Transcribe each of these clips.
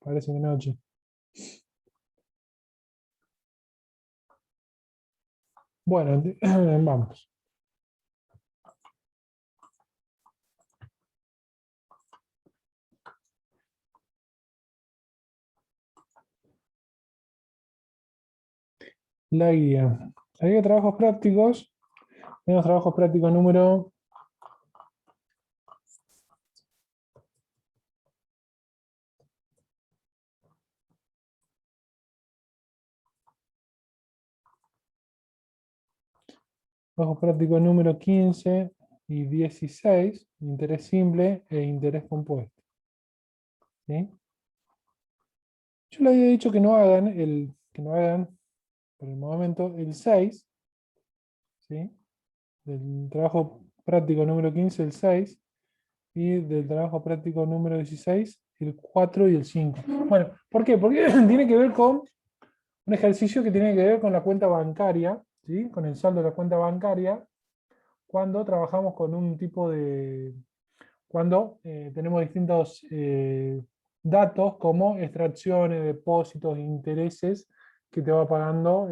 Parece que no, che. Bueno, vamos. La guía. La guía de trabajos prácticos. Tenemos trabajos prácticos número... Trabajos prácticos número 15 y 16. Interés simple e interés compuesto. ¿Sí? Yo le había dicho que no hagan por el momento el 6, ¿sí? Del trabajo práctico número 15, el 6, y del trabajo práctico número 16, el 4 y el 5. Bueno, ¿por qué? Porque tiene que ver con un ejercicio que tiene que ver con la cuenta bancaria, ¿sí? Con el saldo de la cuenta bancaria, cuando trabajamos con un tipo de... cuando tenemos distintos datos como extracciones, depósitos, intereses que te va pagando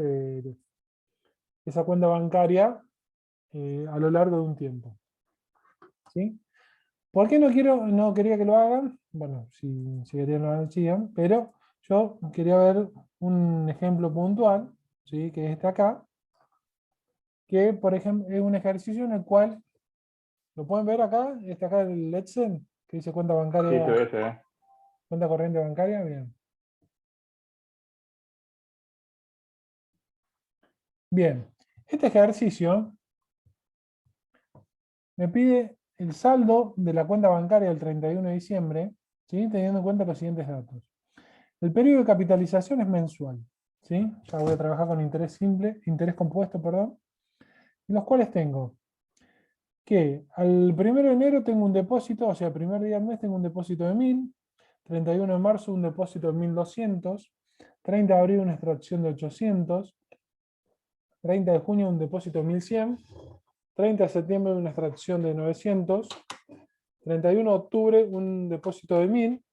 esa cuenta bancaria a lo largo de un tiempo. ¿Sí? ¿Por qué no quería que lo hagan? Bueno, si querían lo hacían, pero yo quería ver un ejemplo puntual, ¿sí? Que es este acá, que por ejemplo es un ejercicio en el cual, ¿lo pueden ver acá? Este acá el Excel, que dice cuenta Sí, bancaria, se ve. cuenta corriente bancaria, bien. Bien, este ejercicio me pide el saldo de la cuenta bancaria del 31 de diciembre, ¿sí? Teniendo en cuenta los siguientes datos. El periodo de capitalización es mensual, ¿sí? Ya voy a trabajar con interés simple, interés compuesto, perdón, en los cuales tengo que al 1 de enero tengo un depósito, o sea, el primer día del mes tengo un depósito de 1000, 31 de marzo un depósito de 1200, 30 de abril una extracción de 800, 30 de junio un depósito de 1100, 30 de septiembre una extracción de 900, 31 de octubre un depósito de 1000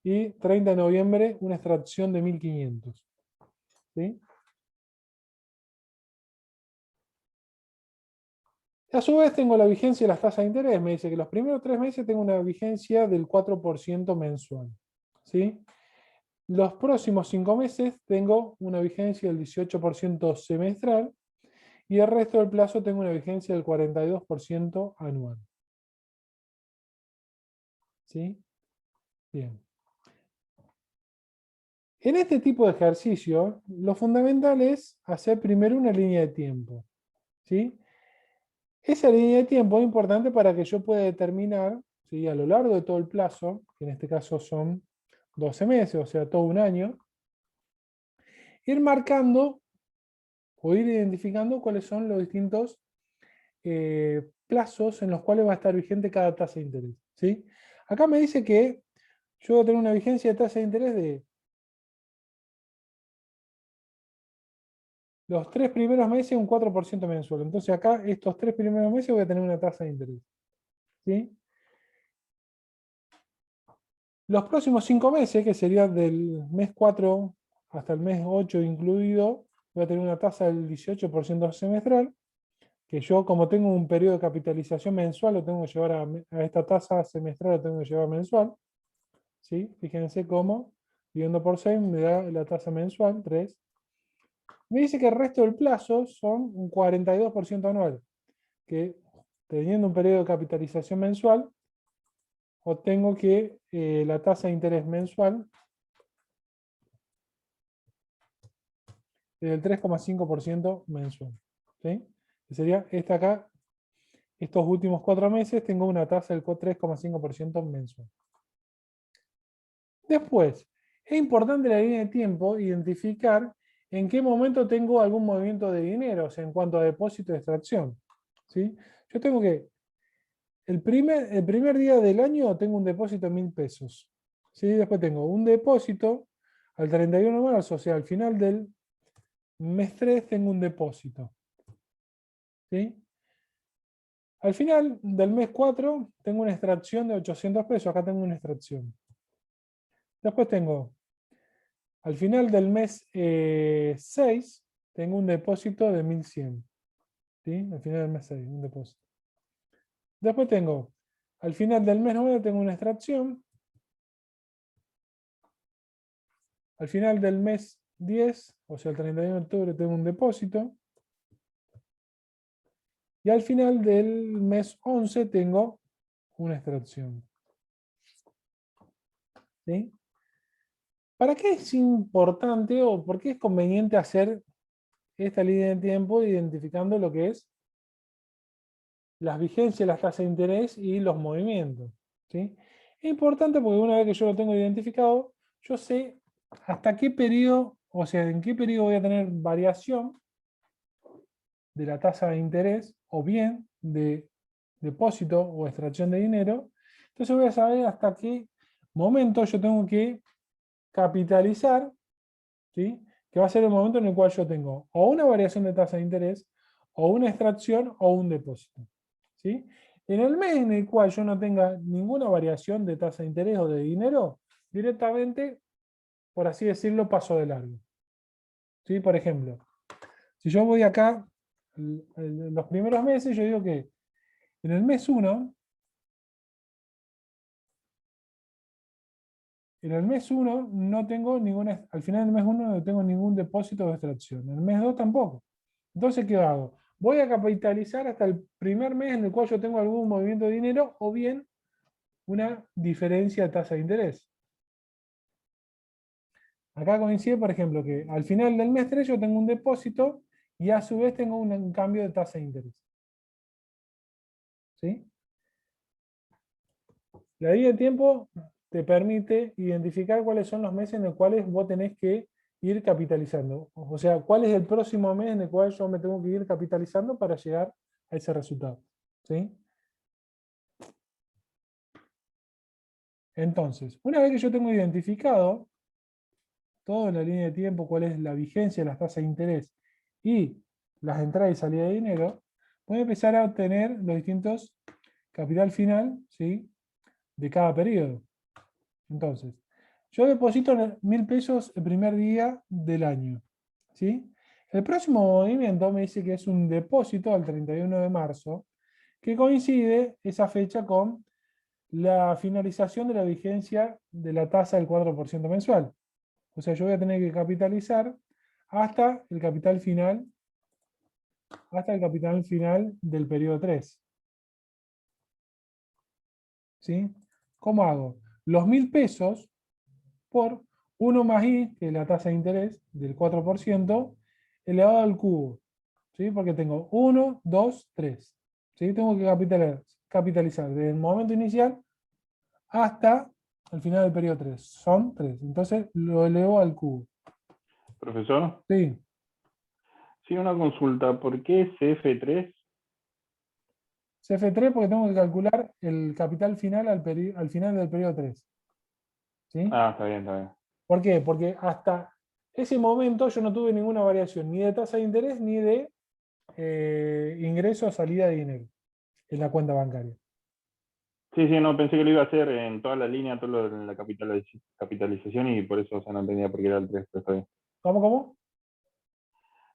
y 30 de noviembre una extracción de 1500. ¿Sí? A su vez tengo la vigencia de las tasas de interés. Me dice que los primeros 3 meses tengo una vigencia del 4% mensual. ¿Sí? Los próximos 5 meses tengo una vigencia del 18% semestral y el resto del plazo tengo una vigencia del 42% anual. ¿Sí? Bien. En este tipo de ejercicio, lo fundamental es hacer primero una línea de tiempo. ¿Sí? Esa línea de tiempo es importante para que yo pueda determinar, ¿sí? A lo largo de todo el plazo, que en este caso son 12 meses, o sea, todo un año, ir marcando o ir identificando cuáles son los distintos plazos en los cuales va a estar vigente cada tasa de interés. ¿Sí? Acá me dice que yo voy a tener una vigencia de tasa de interés de los 3 primeros meses un 4% mensual. Entonces acá estos 3 primeros meses voy a tener una tasa de interés. ¿Sí? Los próximos 5 meses, que serían del mes 4 hasta el mes 8 incluido, voy a tener una tasa del 18% semestral, que yo como tengo un periodo de capitalización mensual, lo tengo que llevar a esta tasa semestral, lo tengo que llevar mensual. ¿Sí? Fíjense cómo, dividiendo por 6 me da la tasa mensual, 3. Me dice que el resto del plazo son un 42% anual, que teniendo un periodo de capitalización mensual, obtengo que la tasa de interés mensual es del 3,5% mensual. ¿Sí? Que sería esta acá, estos últimos 4 meses tengo una tasa del 3,5% mensual. Después, es importante la línea de tiempo identificar en qué momento tengo algún movimiento de dinero, o sea, en cuanto a depósito y extracción. ¿Sí? Yo tengo que, el primer día del año tengo un depósito de 1000 pesos. ¿Sí? Después tengo un depósito al 31 de marzo, o sea, al final del mes 3 tengo un depósito. ¿Sí? Al final del mes 4 tengo una extracción de 800 pesos, acá tengo una extracción. Después tengo, al final del mes 6, tengo un depósito de 1100. ¿Sí? Al final del mes 6, un depósito. Después tengo, al final del mes 9 tengo una extracción. Al final del mes 10, o sea, el 31 de octubre, tengo un depósito. Y al final del mes 11 tengo una extracción. ¿Sí? ¿Para qué es importante o por qué es conveniente hacer esta línea de tiempo identificando lo que es las vigencias, las tasas de interés y los movimientos? ¿Sí? Es importante porque una vez que yo lo tengo identificado, yo sé hasta qué periodo, o sea, en qué periodo voy a tener variación de la tasa de interés o bien de depósito o extracción de dinero. Entonces voy a saber hasta qué momento yo tengo que capitalizar, ¿sí? Que va a ser el momento en el cual yo tengo o una variación de tasa de interés, o una extracción, o un depósito. ¿Sí? En el mes en el cual yo no tenga ninguna variación de tasa de interés o de dinero, directamente, por así decirlo, paso de largo. ¿Sí? Por ejemplo, si yo voy acá, en los primeros meses, yo digo que en el mes 1, en el mes 1 no tengo ninguna, al final del mes 1 no tengo ningún depósito de extracción. En el mes 2 tampoco. Entonces, ¿qué hago? Voy a capitalizar hasta el primer mes en el cual yo tengo algún movimiento de dinero o bien una diferencia de tasa de interés. Acá coincide, por ejemplo, que al final del mes 3 yo tengo un depósito y a su vez tengo un cambio de tasa de interés. ¿Sí? La guía de tiempo te permite identificar cuáles son los meses en los cuales vos tenés que ir capitalizando. O sea, cuál es el próximo mes en el cual yo me tengo que ir capitalizando para llegar a ese resultado. ¿Sí? Entonces, una vez que yo tengo identificado todo en la línea de tiempo, cuál es la vigencia de las tasas de interés y las entradas y salidas de dinero, voy a empezar a obtener los distintos capital final, ¿sí?, de cada periodo. Entonces, yo deposito 1000 pesos el primer día del año. ¿Sí? El próximo movimiento me dice que es un depósito al 31 de marzo, que coincide esa fecha con la finalización de la vigencia de la tasa del 4% mensual. O sea, yo voy a tener que capitalizar hasta el capital final, del periodo 3. ¿Sí? ¿Cómo hago? Los 1000 pesos por 1 más i, que es la tasa de interés del 4%, elevado al cubo. ¿Sí? Porque tengo 1, 2, 3. ¿Sí? Tengo que capitalizar desde el momento inicial hasta el final del periodo 3. Son 3. Entonces lo elevo al cubo. Profesor, Sí. sí, una consulta. ¿Por qué CF3? CF3 porque tengo que calcular el capital final al final del periodo 3. ¿Sí? Ah, está bien, está bien. ¿Por qué? Porque hasta ese momento yo no tuve ninguna variación ni de tasa de interés ni de ingreso o salida de dinero en la cuenta bancaria. Sí, sí, no, pensé que lo iba a hacer en toda la línea, todo lo de la capitalización y por eso, o sea, no entendía por qué era el 3, pero está bien. ¿Cómo, cómo?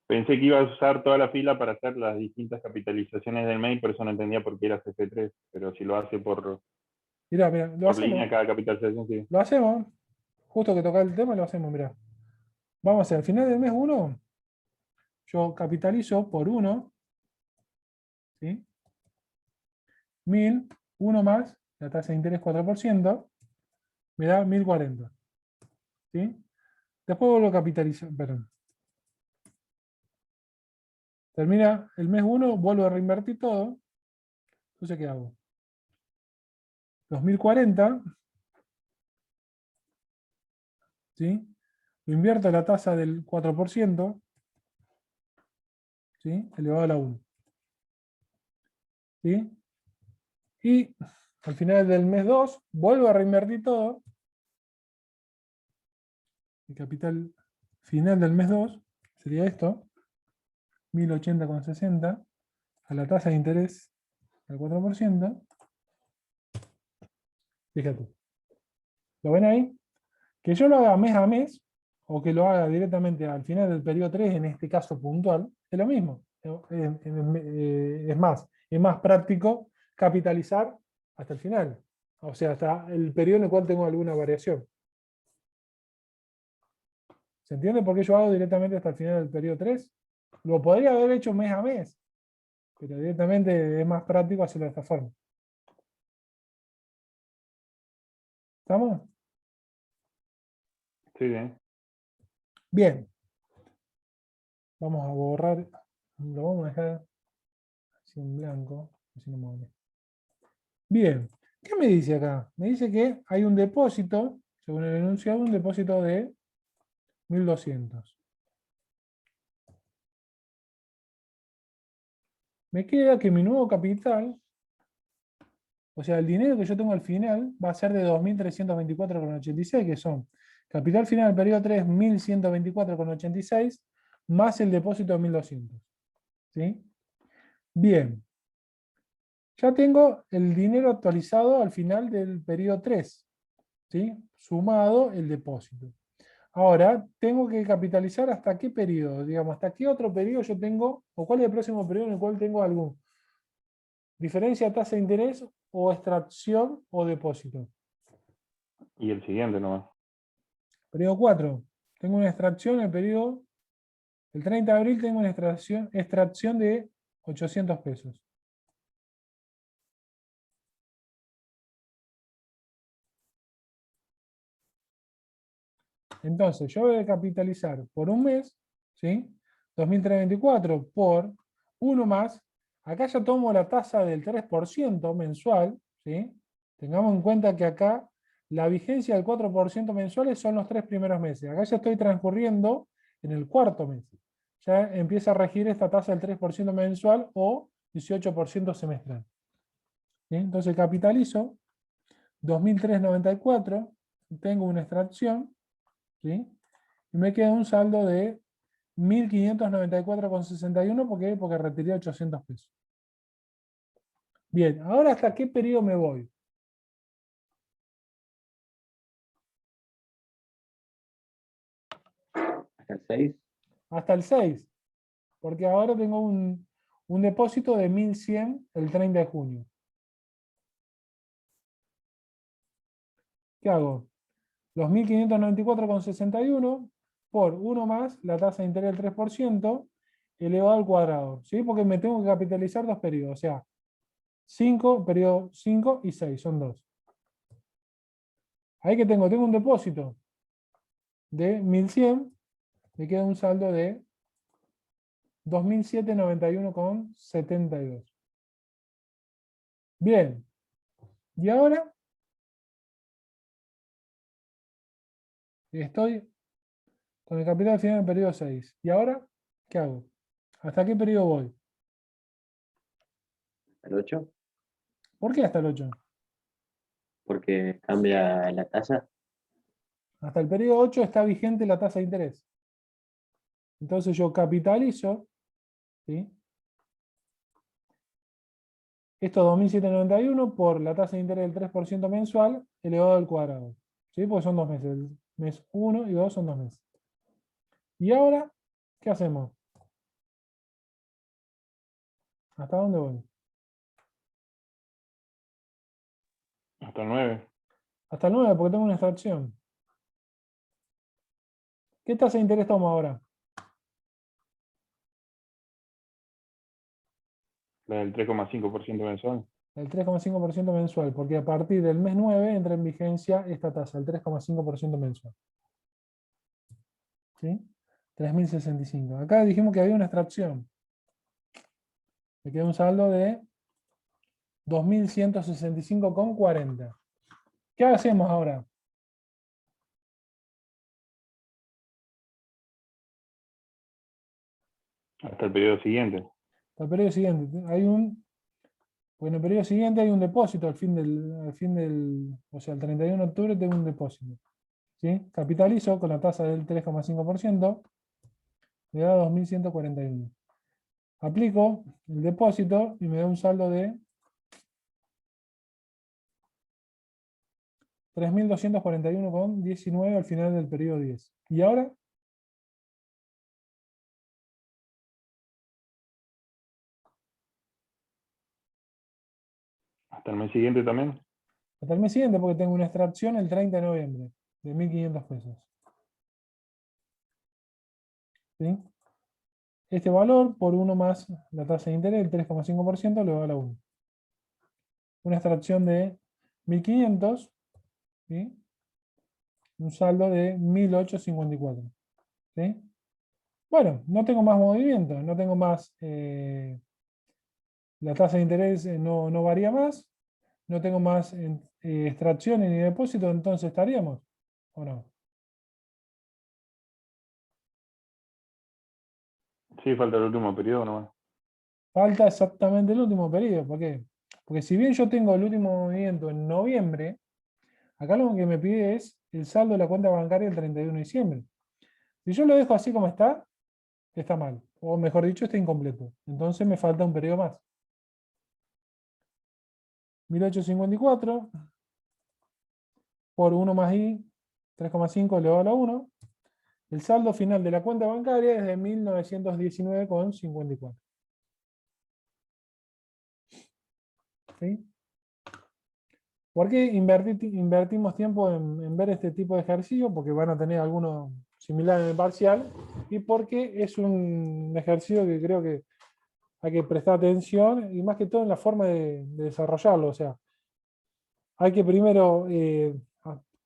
Pensé que iba a usar toda la fila para hacer las distintas capitalizaciones del mail, por eso no entendía por qué era CF3, pero si lo hace Mirá, mirá, lo por hacemos. línea cada capitalización, sí. Lo hacemos. Justo que toca el tema, lo hacemos, mirá. Vamos a hacer, al final del mes 1, yo capitalizo por 1, ¿sí? 1000, 1 más, la tasa de interés 4%, me da 1040. ¿Sí? Después vuelvo a capitalizar, perdón. Termina el mes 1, vuelvo a reinvertir todo. Entonces, ¿qué hago? 2040, ¿sí? Lo invierto a la tasa del 4%, ¿sí? Elevado a la 1. ¿Sí? Y al final del mes 2, vuelvo a reinvertir todo. El capital final del mes 2 sería esto, 1080,60, a la tasa de interés del 4%. Fíjate. ¿Lo ven ahí? Que yo lo haga mes a mes, o que lo haga directamente al final del periodo 3, en este caso puntual, es lo mismo. Es más práctico capitalizar hasta el final. O sea, hasta el periodo en el cual tengo alguna variación. ¿Se entiende por qué yo hago directamente hasta el final del periodo 3? Lo podría haber hecho mes a mes, pero directamente es más práctico hacerlo de esta forma. ¿Estamos? Sí, bien. Bien. Vamos a borrar, lo vamos a dejar así en blanco, así no me molesta. Bien, ¿qué me dice acá? Me dice que hay un depósito, según el enunciado, un depósito de 1200. Me queda que mi nuevo capital, o sea, el dinero que yo tengo al final, va a ser de 2.324,86, que son capital final del periodo 3, 1.124,86, más el depósito de 1.200. ¿Sí? Bien. Ya tengo el dinero actualizado al final del periodo 3, ¿sí? Sumado el depósito. Ahora, tengo que capitalizar hasta qué periodo, digamos, hasta qué otro periodo yo tengo, o cuál es el próximo periodo en el cual tengo algún diferencia de tasa de interés o extracción o depósito. Y el siguiente nomás. Periodo 4, tengo una extracción, el 30 de abril tengo una extracción de 800 pesos. Entonces, yo voy a capitalizar por un mes, ¿sí? 2.324 por uno más. Acá ya tomo la tasa del 3% mensual, ¿sí? Tengamos en cuenta que acá la vigencia del 4% mensuales son los 3 primeros meses. Acá ya estoy transcurriendo en el cuarto mes. Ya empieza a regir esta tasa del 3% mensual o 18% semestral. ¿Sí? Entonces capitalizo 2.394, tengo una extracción, ¿sí? Y me queda un saldo de 1.594,61 porque retiré 800 pesos. Bien, ahora ¿hasta qué periodo me voy? Hasta el 6. Hasta el 6, porque ahora tengo un depósito de 1.100 el 30 de junio. ¿Qué hago? Los 1.594,61 por 1 más la tasa de interés del 3% elevado al cuadrado. ¿Sí? Porque me tengo que capitalizar dos periodos, o sea, 5, periodo 5 y 6, son 2. Ahí que tengo un depósito de 1.100, me queda un saldo de 2.791,72. Bien, y ahora estoy con el capital final del periodo 6. ¿Y ahora qué hago? ¿Hasta qué periodo voy? El 8, ¿Por qué hasta el 8? porque cambia la tasa. Hasta el periodo 8 está vigente la tasa de interés. Entonces yo capitalizo, ¿sí? Esto 2.791 por la tasa de interés del 3% mensual elevado al cuadrado. ¿Sí? Porque son 2 meses. El mes 1 y 2 son 2 meses. ¿Y ahora qué hacemos? ¿Hasta dónde voy? Hasta el 9. Hasta el 9 porque tengo una extracción. ¿Qué tasa de interés tomo ahora? La del 3,5% mensual. El 3,5% mensual, porque a partir del mes 9 entra en vigencia esta tasa, el 3,5% mensual. ¿Sí? 3.065. Acá dijimos que había una extracción. Me queda un saldo de 2.165,40. ¿Qué hacemos ahora? Hasta el periodo siguiente. Para el periodo siguiente. En el periodo siguiente hay un depósito o sea, el 31 de octubre tengo un depósito. ¿Sí? Capitalizo con la tasa del 3,5%, me da 2.141. Aplico el depósito y me da un saldo de 3.241,19 al final del periodo 10. ¿Y ahora? Hasta el mes siguiente también. Hasta el mes siguiente, porque tengo una extracción el 30 de noviembre de 1.500 pesos. ¿Sí? Este valor por 1 más la tasa de interés, el 3,5%, le va a la 1. Una extracción de 1.500, ¿sí? Un saldo de 1.854. ¿Sí? Bueno, no tengo más movimiento, no tengo más, la tasa de interés no varía más, no tengo más extracciones ni depósitos, entonces estaríamos, ¿o no? Sí, falta el último periodo nomás. Falta exactamente el último periodo. ¿Por qué? Porque si bien yo tengo el último movimiento en noviembre, acá lo que me pide es el saldo de la cuenta bancaria el 31 de diciembre. Si yo lo dejo así como está mal. O mejor dicho, está incompleto. Entonces me falta un periodo más. 1854 por 1 más i, 3,5 elevado a la 1. El saldo final de la cuenta bancaria es de 1919,54. ¿Sí? ¿Por qué invertimos tiempo en ver este tipo de ejercicio? Porque van a tener algunos similares en el parcial y porque es un ejercicio que creo que hay que prestar atención y más que todo en la forma de desarrollarlo. O sea, hay que primero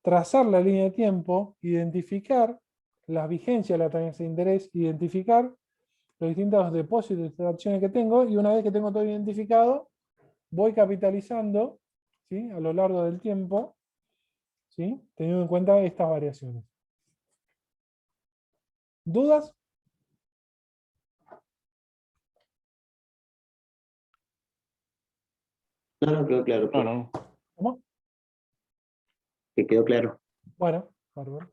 trazar la línea de tiempo, identificar las vigencias de la tasa de interés, identificar los distintos depósitos y transacciones que tengo y una vez que tengo todo identificado, voy capitalizando, ¿sí? A lo largo del tiempo, ¿sí? Teniendo en cuenta estas variaciones. ¿Dudas? No, no, quedó claro, No, profe. no. ¿Cómo? Que quedó claro. Bueno, bárbaro.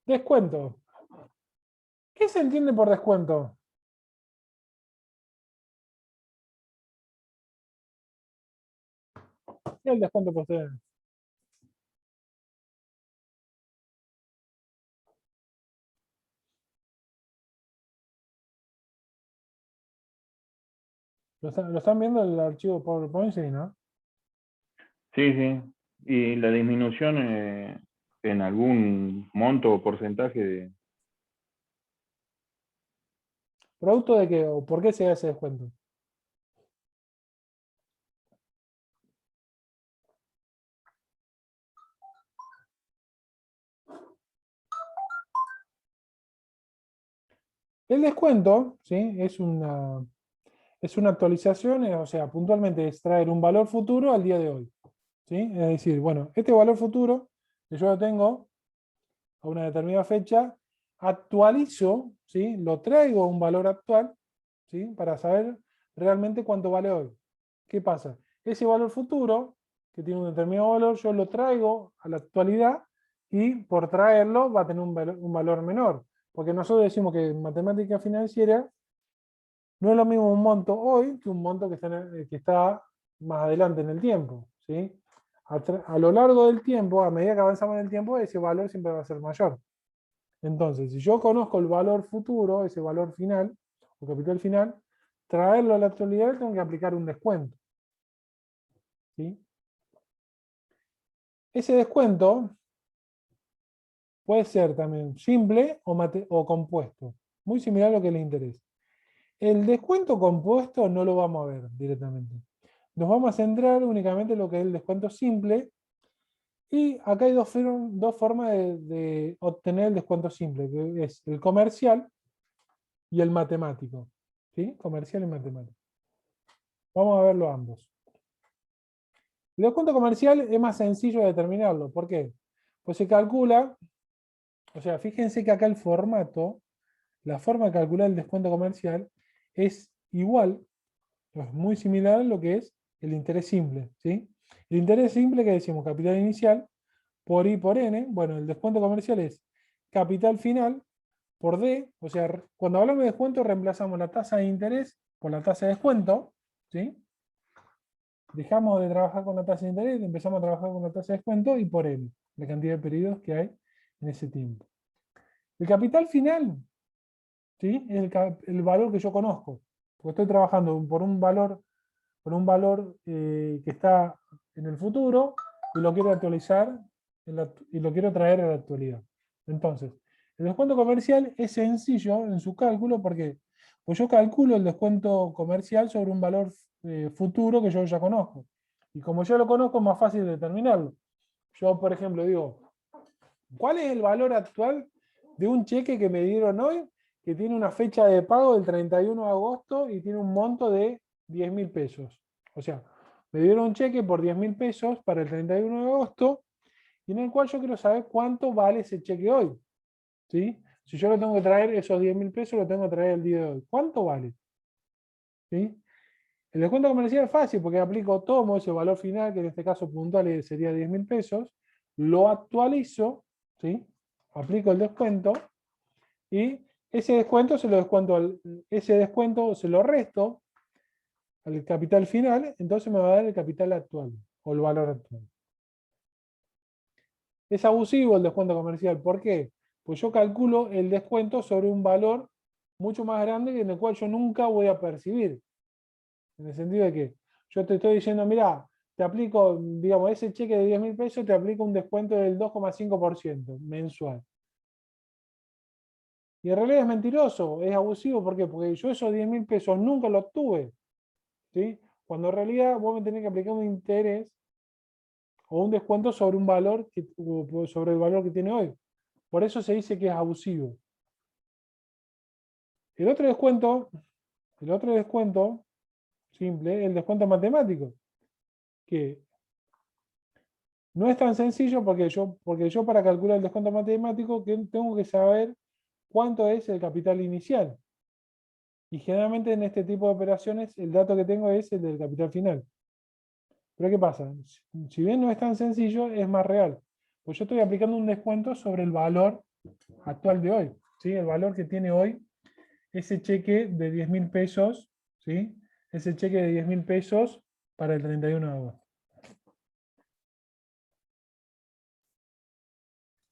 Descuento. ¿Qué se entiende por descuento? ¿Qué es el descuento por ustedes? ¿Lo están viendo el archivo PowerPoint? Sí, ¿no? Sí, sí. Y la disminución en algún monto o porcentaje de... ¿Producto de qué o por qué se hace descuento? El descuento, ¿sí? Es una actualización, o sea, puntualmente es traer un valor futuro al día de hoy. ¿Sí? Es decir, bueno, este valor futuro, que yo lo tengo a una determinada fecha, actualizo, ¿sí? Lo traigo a un valor actual, ¿sí? Para saber realmente cuánto vale hoy. ¿Qué pasa? Ese valor futuro, que tiene un determinado valor, yo lo traigo a la actualidad y por traerlo va a tener un valor menor. Porque nosotros decimos que en matemática financiera no es lo mismo un monto hoy que un monto que está más adelante en el tiempo. ¿Sí? A lo largo del tiempo, a medida que avanzamos en el tiempo, ese valor siempre va a ser mayor. Entonces, si yo conozco el valor futuro, ese valor final, o capital final, traerlo a la actualidad tengo que aplicar un descuento. ¿Sí? Ese descuento puede ser también simple o compuesto. Muy similar a lo que les interesa. El descuento compuesto no lo vamos a ver directamente. Nos vamos a centrar únicamente en lo que es el descuento simple. Y acá hay dos formas de obtener el descuento simple, que es el comercial y el matemático. ¿Sí? Comercial y matemático. Vamos a verlo ambos. El descuento comercial es más sencillo de determinarlo. ¿Por qué? Pues se calcula, o sea, fíjense que acá el formato, la forma de calcular el descuento comercial es igual, es muy similar a lo que es el interés simple. ¿Sí? El interés simple, que decimos, capital inicial, por I por N, bueno, el descuento comercial es capital final por D, o sea, cuando hablamos de descuento reemplazamos la tasa de interés por la tasa de descuento, ¿sí? Dejamos de trabajar con la tasa de interés, empezamos a trabajar con la tasa de descuento y por N, la cantidad de periodos que hay en ese tiempo. El capital final, ¿sí? Es el valor que yo conozco, porque estoy trabajando por un valor que está en el futuro y lo quiero actualizar y lo quiero traer a la actualidad. Entonces, el descuento comercial es sencillo en su cálculo porque pues yo calculo el descuento comercial sobre un valor futuro que yo ya conozco. Y como yo lo conozco, es más fácil determinarlo. Yo, por ejemplo, digo, ¿cuál es el valor actual de un cheque que me dieron hoy que tiene una fecha de pago del 31 de agosto y tiene un monto de 10.000 pesos? O sea, me dieron un cheque por 10.000 pesos para el 31 de agosto y en el cual yo quiero saber cuánto vale ese cheque hoy. ¿Sí? Si yo lo tengo que traer, esos 10.000 pesos lo tengo que traer el día de hoy. ¿Cuánto vale? ¿Sí? El descuento comercial es fácil porque aplico, tomo ese valor final, que en este caso puntual sería 10.000 pesos, lo actualizo, ¿sí? Aplico el descuento y ese descuento se lo resto al capital final, entonces me va a dar el capital actual o el valor actual. Es abusivo el descuento comercial, ¿por qué? Pues yo calculo el descuento sobre un valor mucho más grande en el cual yo nunca voy a percibir. En el sentido de que yo te estoy diciendo, mira, te aplico, digamos, ese cheque de 10.000 pesos, te aplico un descuento del 2,5% mensual. Y en realidad es mentiroso, es abusivo, ¿por qué? Porque yo esos 10.000 pesos nunca los obtuve, ¿sí? Cuando en realidad vos me tenés que aplicar un interés o un descuento sobre un valor, sobre el valor que tiene hoy. Por eso se dice que es abusivo. El otro descuento simple, el descuento matemático, que no es tan sencillo porque yo para calcular el descuento matemático tengo que saber cuánto es el capital inicial. Y generalmente en este tipo de operaciones el dato que tengo es el del capital final. Pero ¿qué pasa? Si bien no es tan sencillo, es más real. Pues yo estoy aplicando un descuento sobre el valor actual de hoy. ¿Sí? El valor que tiene hoy ese cheque de 10.000 pesos, ¿sí? Ese cheque de 10.000 pesos para el 31 de agosto.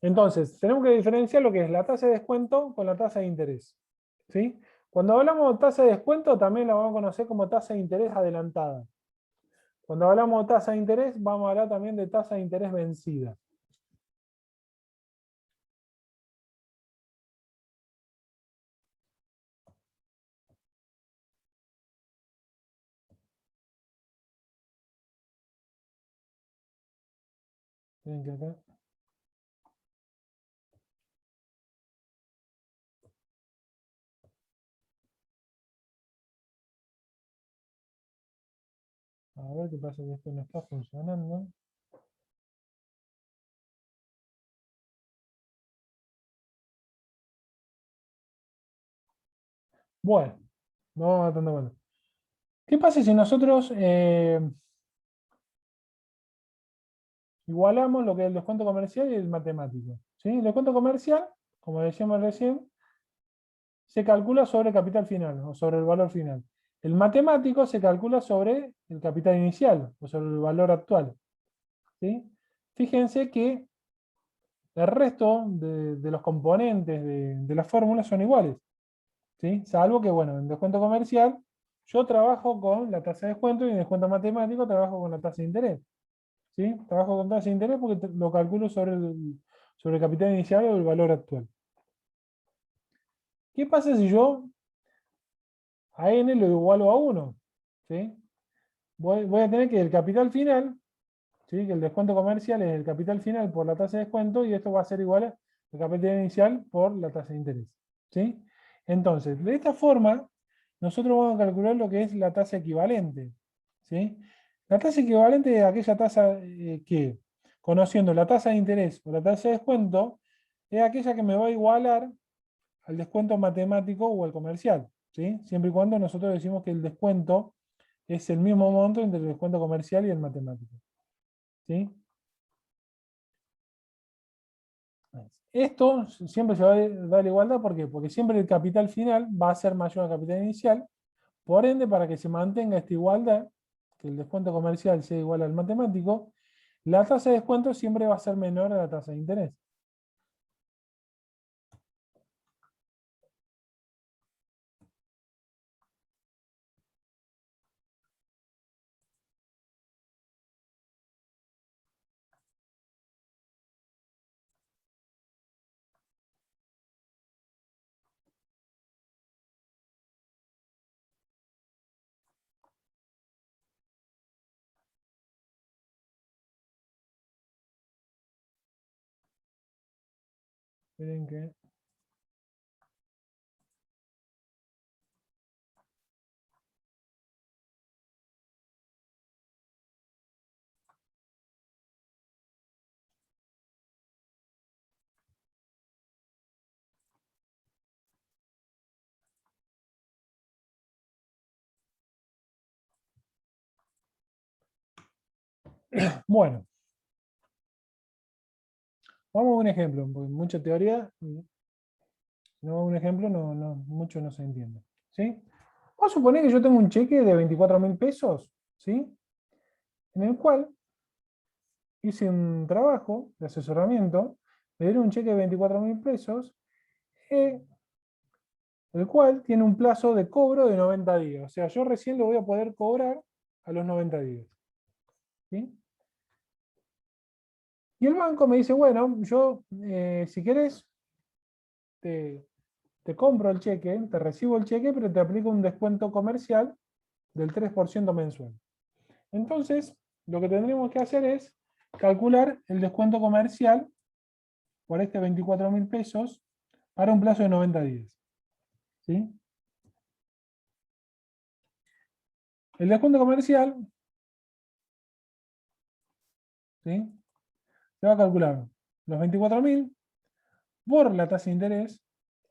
Entonces, tenemos que diferenciar lo que es la tasa de descuento con la tasa de interés. ¿Sí? Cuando hablamos de tasa de descuento, también la vamos a conocer como tasa de interés adelantada. Cuando hablamos de tasa de interés, vamos a hablar también de tasa de interés vencida. Miren que acá. A ver qué pasa que esto no está funcionando. Bueno, no vamos a tener bueno. ¿Qué pasa si nosotros igualamos lo que es el descuento comercial y el matemático? ¿Sí? El descuento comercial, como decíamos recién, se calcula sobre el capital final o sobre el valor final. El matemático se calcula sobre el capital inicial o sobre el valor actual. ¿Sí? Fíjense que el resto de los componentes de la fórmula son iguales. ¿Sí? Salvo que, bueno, en descuento comercial yo trabajo con la tasa de descuento y en descuento matemático trabajo con la tasa de interés. ¿Sí? Trabajo con tasa de interés porque lo calculo sobre el capital inicial o el valor actual. ¿Qué pasa si yo a n lo igualo a 1? ¿Sí? Voy a tener que el capital final, ¿sí? Que el descuento comercial es el capital final por la tasa de descuento y esto va a ser igual al capital inicial por la tasa de interés. ¿Sí? Entonces, de esta forma, nosotros vamos a calcular lo que es la tasa equivalente. ¿Sí? La tasa equivalente es aquella tasa que, conociendo la tasa de interés o la tasa de descuento, es aquella que me va a igualar al descuento matemático o al comercial. ¿Sí? Siempre y cuando nosotros decimos que el descuento es el mismo monto entre el descuento comercial y el matemático. ¿Sí? Esto siempre se va a dar igualdad, ¿por qué? Porque siempre el capital final va a ser mayor al capital inicial. Por ende, para que se mantenga esta igualdad, que el descuento comercial sea igual al matemático, la tasa de descuento siempre va a ser menor a la tasa de interés. Miren que... Bueno, vamos a un ejemplo, porque mucha teoría, y no a un ejemplo, mucho no se entiende. ¿Sí? Vamos a suponer que yo tengo un cheque de 24.000 pesos, ¿sí? En el cual hice un trabajo de asesoramiento, me dieron un cheque de 24.000 pesos, el cual tiene un plazo de cobro de 90 días. O sea, yo recién lo voy a poder cobrar a los 90 días. ¿Sí? Y el banco me dice, bueno, yo, si querés, te compro el cheque, te recibo el cheque, pero te aplico un descuento comercial del 3% mensual. Entonces, lo que tendremos que hacer es calcular el descuento comercial por este 24.000 pesos para un plazo de 90 días. ¿Sí? El descuento comercial, ¿sí?, se va a calcular los 24.000 por la tasa de interés.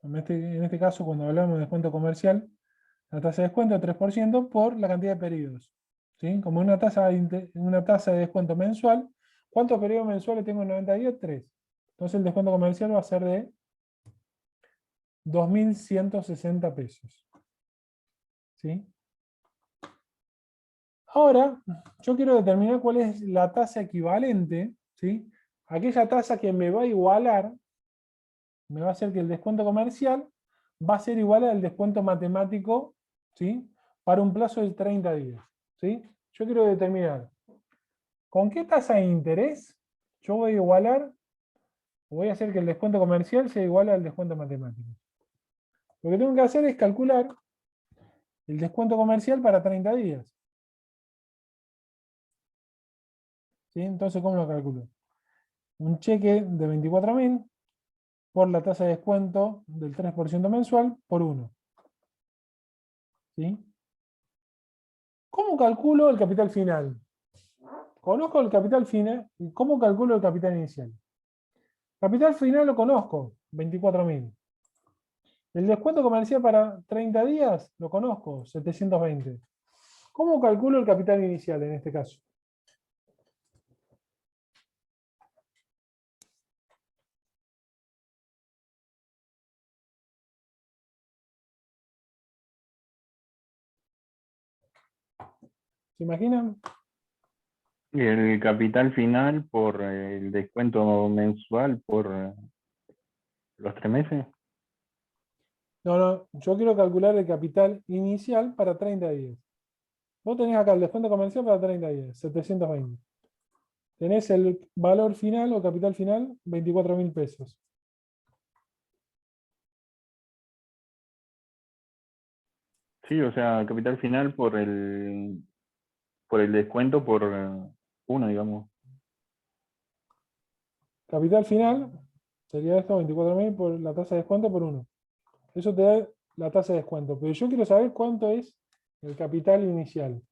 En este caso, cuando hablamos de descuento comercial, la tasa de descuento es 3% por la cantidad de periodos. ¿Sí? Como una tasa de descuento mensual, ¿cuántos periodos mensuales tengo en 90 días? 3. Entonces el descuento comercial va a ser de 2.160 pesos. ¿Sí? Ahora, yo quiero determinar cuál es la tasa equivalente, ¿sí?, aquella tasa que me va a igualar, me va a hacer que el descuento comercial va a ser igual al descuento matemático, ¿sí?, para un plazo de 30 días. ¿Sí? Yo quiero determinar con qué tasa de interés yo voy a igualar, voy a hacer que el descuento comercial sea igual al descuento matemático. Lo que tengo que hacer es calcular el descuento comercial para 30 días. ¿Sí? Entonces, ¿cómo lo calculo? Un cheque de 24.000 por la tasa de descuento del 3% mensual por 1. ¿Sí? ¿Cómo calculo el capital final? Conozco el capital final. ¿Cómo calculo el capital inicial? Capital final lo conozco, 24.000. El descuento comercial para 30 días lo conozco, 720. ¿Cómo calculo el capital inicial en este caso? ¿Se imaginan? Y el capital final por el descuento mensual por los 3 meses. No, yo quiero calcular el capital inicial para 30 días. Vos tenés acá el descuento comercial para 30 días, 720. Tenés el valor final o capital final, 24.000 pesos. Sí, o sea, capital final por el descuento por 1, digamos. Capital final sería esto, 24.000 por la tasa de descuento por 1. Eso te da la tasa de descuento. Pero yo quiero saber cuánto es el capital inicial.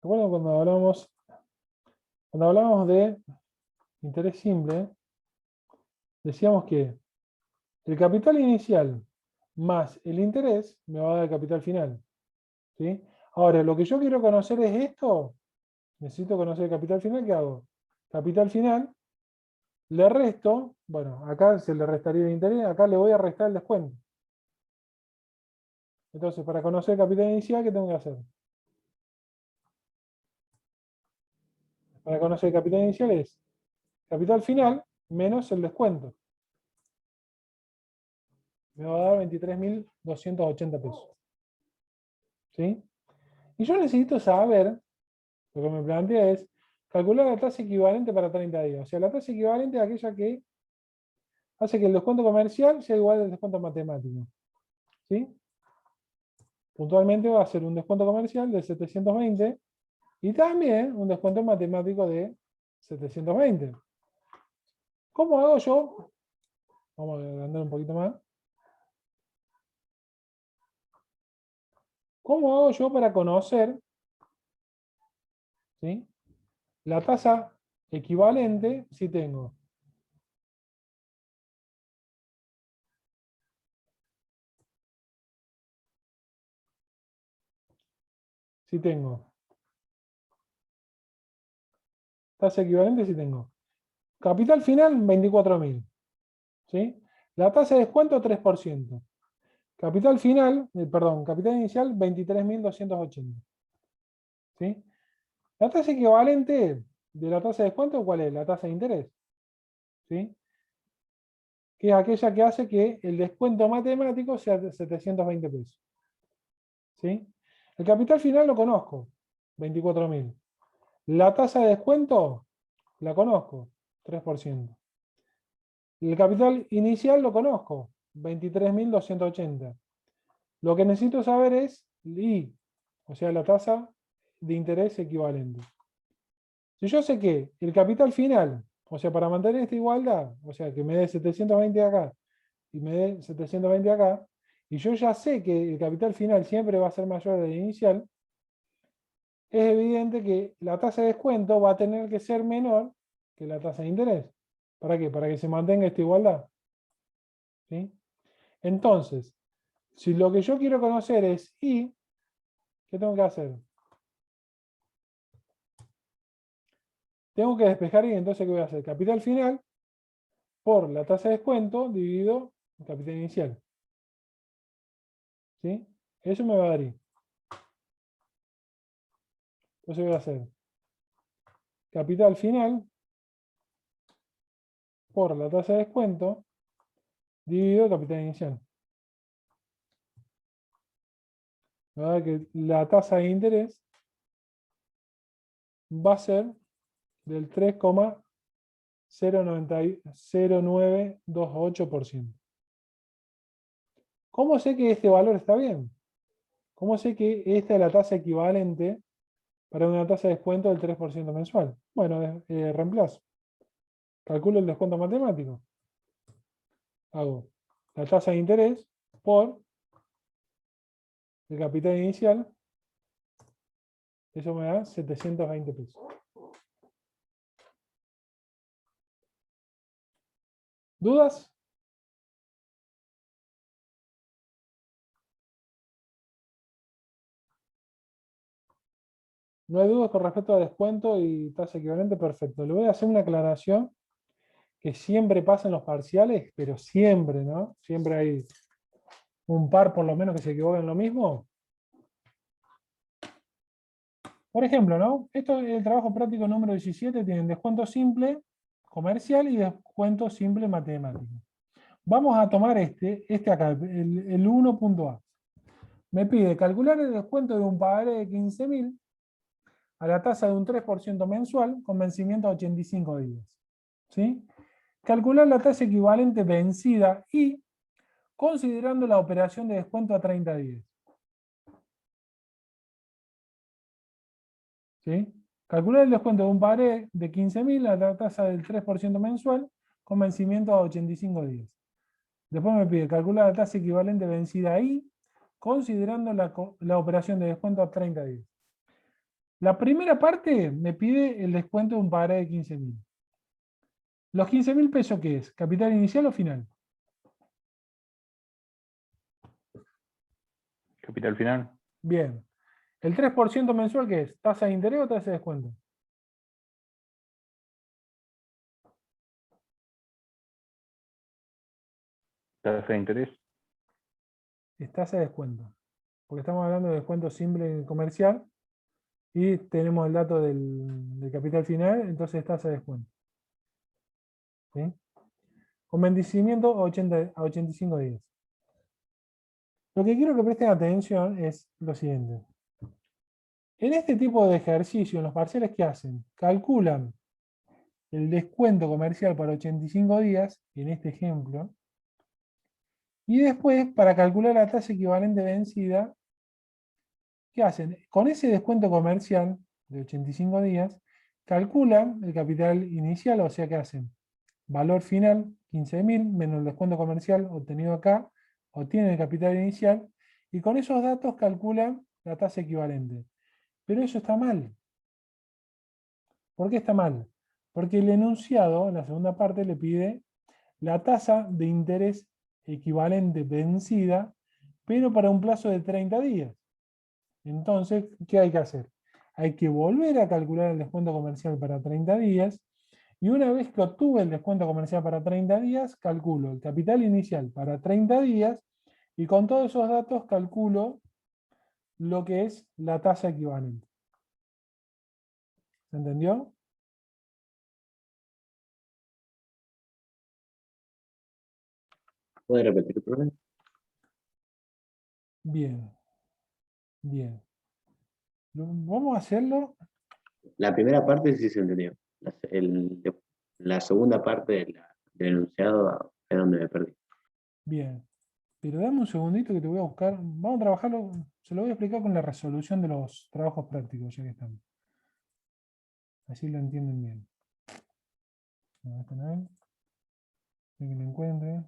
¿Recuerdan cuando hablábamos de interés simple? Decíamos que el capital inicial más el interés me va a dar el capital final. ¿Sí? Ahora, lo que yo quiero conocer es esto. Necesito conocer el capital final. ¿Qué hago? Capital final, le resto, bueno, acá se le restaría el interés, acá le voy a restar el descuento. Entonces, para conocer el capital inicial, ¿qué tengo que hacer? Para conocer el capital inicial es capital final menos el descuento. Me va a dar 23.280 pesos. ¿Sí? Y yo necesito saber, lo que me plantea es, calcular la tasa equivalente para 30 días. O sea, la tasa equivalente es aquella que hace que el descuento comercial sea igual al descuento matemático. ¿Sí? Puntualmente va a ser un descuento comercial de 720 y también un descuento matemático de 720. ¿Cómo hago yo? Vamos a agrandar un poquito más. ¿Cómo hago yo para conocer, ¿sí?, la tasa equivalente si tengo tasa equivalente si tengo capital final 24.000, ¿sí? La tasa de descuento 3%. Capital final, capital inicial 23.280. ¿Sí? La tasa equivalente de la tasa de descuento, ¿cuál es? La tasa de interés. ¿Sí? Que es aquella que hace que el descuento matemático sea de 720 pesos. ¿Sí? El capital final lo conozco, 24.000. La tasa de descuento la conozco, 3%. El capital inicial lo conozco, 23.280. Lo que necesito saber es I, o sea, la tasa de interés equivalente. Si yo sé que el capital final, o sea, para mantener esta igualdad, o sea, que me dé 720 acá y me dé 720 acá, y yo ya sé que el capital final siempre va a ser mayor del inicial, es evidente que la tasa de descuento va a tener que ser menor que la tasa de interés. ¿Para qué? Para que se mantenga esta igualdad. ¿Sí? Entonces, si lo que yo quiero conocer es I, ¿qué tengo que hacer? Tengo que despejar I, entonces ¿qué voy a hacer? Capital final por la tasa de descuento dividido en capital inicial. ¿Sí? Eso me va a dar I. Entonces voy a hacer capital final por la tasa de descuento dividido capital inicial. Me va a dar que la tasa de interés va a ser del 3,0928%. ¿Cómo sé que este valor está bien? ¿Cómo sé que esta es la tasa equivalente para una tasa de descuento del 3% mensual? Bueno, reemplazo. Calculo el descuento matemático. Hago la tasa de interés por el capital inicial. Eso me da 720 pesos. ¿Dudas? No hay dudas con respecto a descuento y tasa equivalente, perfecto. Le voy a hacer una aclaración que siempre pasa en los parciales, pero siempre, ¿no? Siempre hay un par por lo menos que se equivocan en lo mismo. Por ejemplo, ¿no? Esto es el trabajo práctico número 17, tienen descuento simple comercial y descuento simple matemático. Vamos a tomar este acá, el 1.A. Me pide calcular el descuento de un pagaré de 15.000 a la tasa de un 3% mensual con vencimiento a 85 días. ¿Sí? Calcular la tasa equivalente vencida y considerando la operación de descuento a 30 días. ¿Sí? Calcular el descuento de un pagaré de 15.000 a la tasa del 3% mensual con vencimiento a 85 días. Después me pide calcular la tasa equivalente vencida y considerando la operación de descuento a 30 días. La primera parte me pide el descuento de un pagaré de 15.000. ¿Los 15.000 pesos qué es? ¿Capital inicial o final? Capital final. Bien. ¿El 3% mensual qué es? ¿Tasa de interés o tasa de descuento? Tasa de interés. Es tasa de descuento. Porque estamos hablando de descuento simple comercial y tenemos el dato del capital final, entonces es tasa de descuento. ¿Sí? Con vencimiento a 85 días. Lo que quiero que presten atención es lo siguiente. En este tipo de ejercicio, en los parciales que hacen, calculan el descuento comercial para 85 días, en este ejemplo, y después, para calcular la tasa equivalente vencida, ¿qué hacen? Con ese descuento comercial de 85 días, calculan el capital inicial, o sea, ¿qué hacen? Valor final, 15.000, menos el descuento comercial obtenido acá, obtienen el capital inicial, y con esos datos calculan la tasa equivalente. Pero eso está mal. ¿Por qué está mal? Porque el enunciado, en la segunda parte, le pide la tasa de interés equivalente vencida, pero para un plazo de 30 días. Entonces, ¿qué hay que hacer? Hay que volver a calcular el descuento comercial para 30 días, y una vez que obtuve el descuento comercial para 30 días, calculo el capital inicial para 30 días, y con todos esos datos calculo lo que es la tasa equivalente. ¿Se entendió? ¿Puede repetir el problema? Bien, bien. Vamos a hacerlo. La primera parte sí se entendió. La segunda parte del enunciado es donde me perdí. Bien. Pero dame un segundito que te voy a buscar. Vamos a trabajarlo. Se lo voy a explicar con la resolución de los trabajos prácticos, ya que estamos. Así lo entienden bien. A ver, que lo encuentre.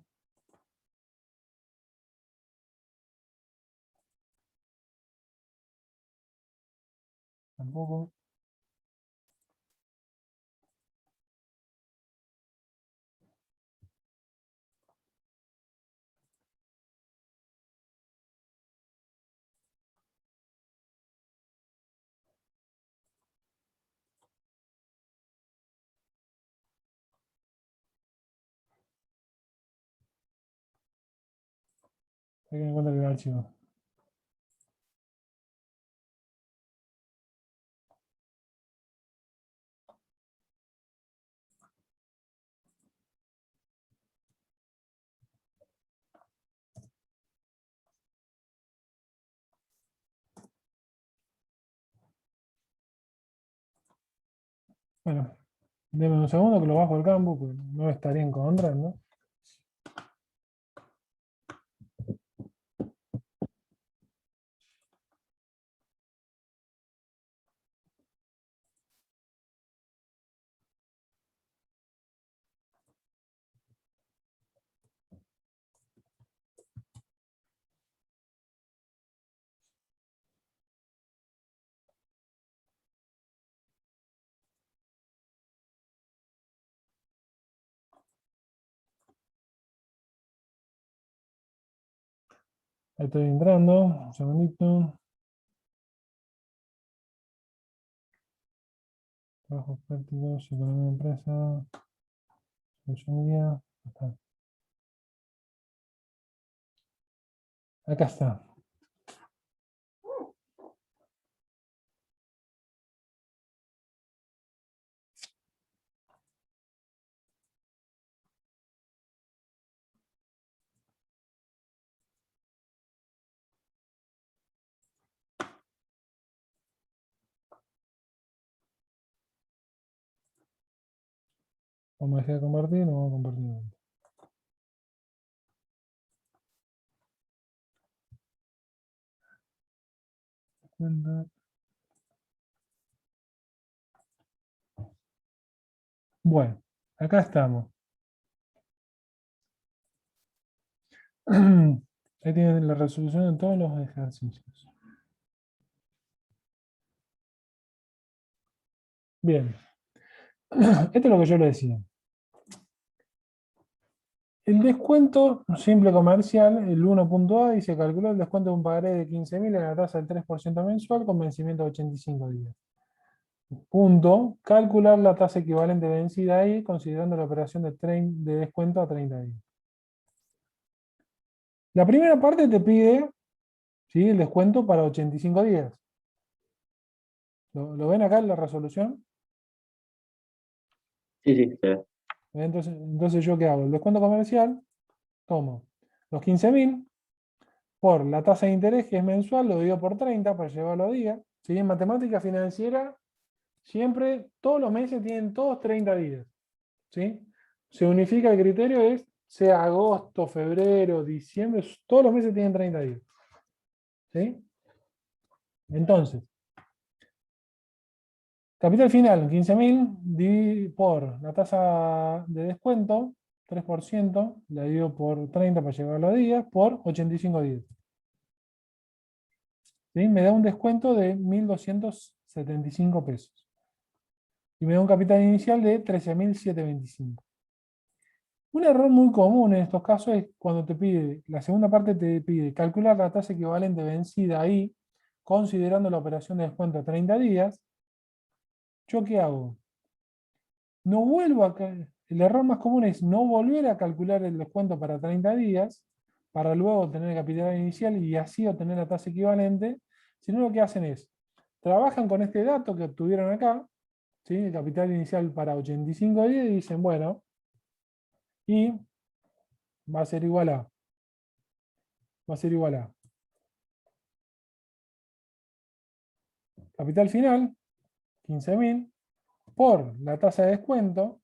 Tampoco. Hay que encontrar el archivo. Bueno, denme un segundo que lo bajo al campo, porque no lo estaría encontrando. Ahí estoy entrando. Un segundito. Trabajos prácticos, economía de empresa. Solución guía. Acá está. Vamos a dejar de compartir, no vamos a compartir. Cuenta. Bueno, acá estamos. Ahí tienen la resolución de todos los ejercicios. Bien. Esto es lo que yo le decía. El descuento simple comercial, el 1.A, dice calculó el descuento de un pagaré de 15.000 en la tasa del 3% mensual con vencimiento de 85 días. Punto. Calcular la tasa equivalente vencida ahí, considerando la operación de descuento a 30 días. La primera parte te pide, ¿sí?, el descuento para 85 días. ¿Lo ven acá en la resolución? Sí, sí, se ve. Entonces, ¿yo qué hago? El descuento comercial, tomo los 15.000 por la tasa de interés, que es mensual, lo divido por 30 para llevarlo a días. ¿Sí? En matemática financiera, siempre, todos los meses tienen todos 30 días. ¿Sí? Se unifica el criterio, sea agosto, febrero, diciembre, todos los meses tienen 30 días. ¿Sí? Entonces, capital final, 15.000 por la tasa de descuento, 3%, la divido por 30 para llevarlo a días, por 85 días. ¿Sí? Me da un descuento de 1.275 pesos. Y me da un capital inicial de 13.725. Un error muy común en estos casos es cuando te pide, la segunda parte te pide calcular la tasa equivalente vencida ahí, considerando la operación de descuento a 30 días. ¿Yo qué hago? No vuelvo el error más común es no volver a calcular el descuento para 30 días, para luego obtener el capital inicial y así obtener la tasa equivalente, sino lo que hacen es, trabajan con este dato que obtuvieron acá, ¿sí?, el capital inicial para 85 días, y dicen, bueno, y va a ser igual a, capital final, 15.000, por la tasa de descuento,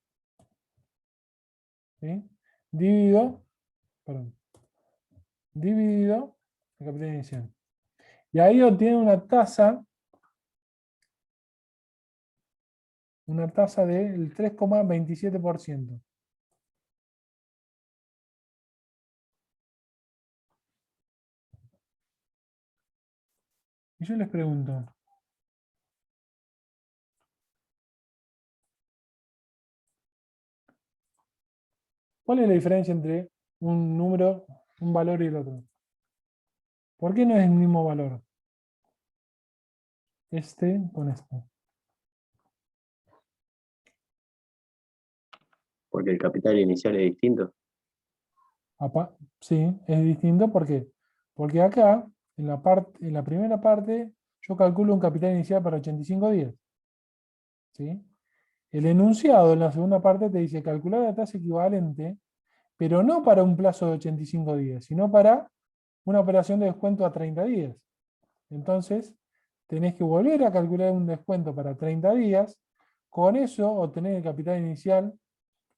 ¿sí?, dividido el capital inicial. Y ahí obtiene una tasa del 3,27%. Y yo les pregunto, ¿cuál es la diferencia entre un número, un valor y el otro? ¿Por qué no es el mismo valor? Este con este. Porque el capital inicial es distinto. Sí, es distinto. ¿Por qué? Porque acá, en la primera parte, yo calculo un capital inicial para 85 días. ¿Sí? El enunciado en la segunda parte te dice calcular la tasa equivalente, pero no para un plazo de 85 días, sino para una operación de descuento a 30 días. Entonces, tenés que volver a calcular un descuento para 30 días, con eso obtener el capital inicial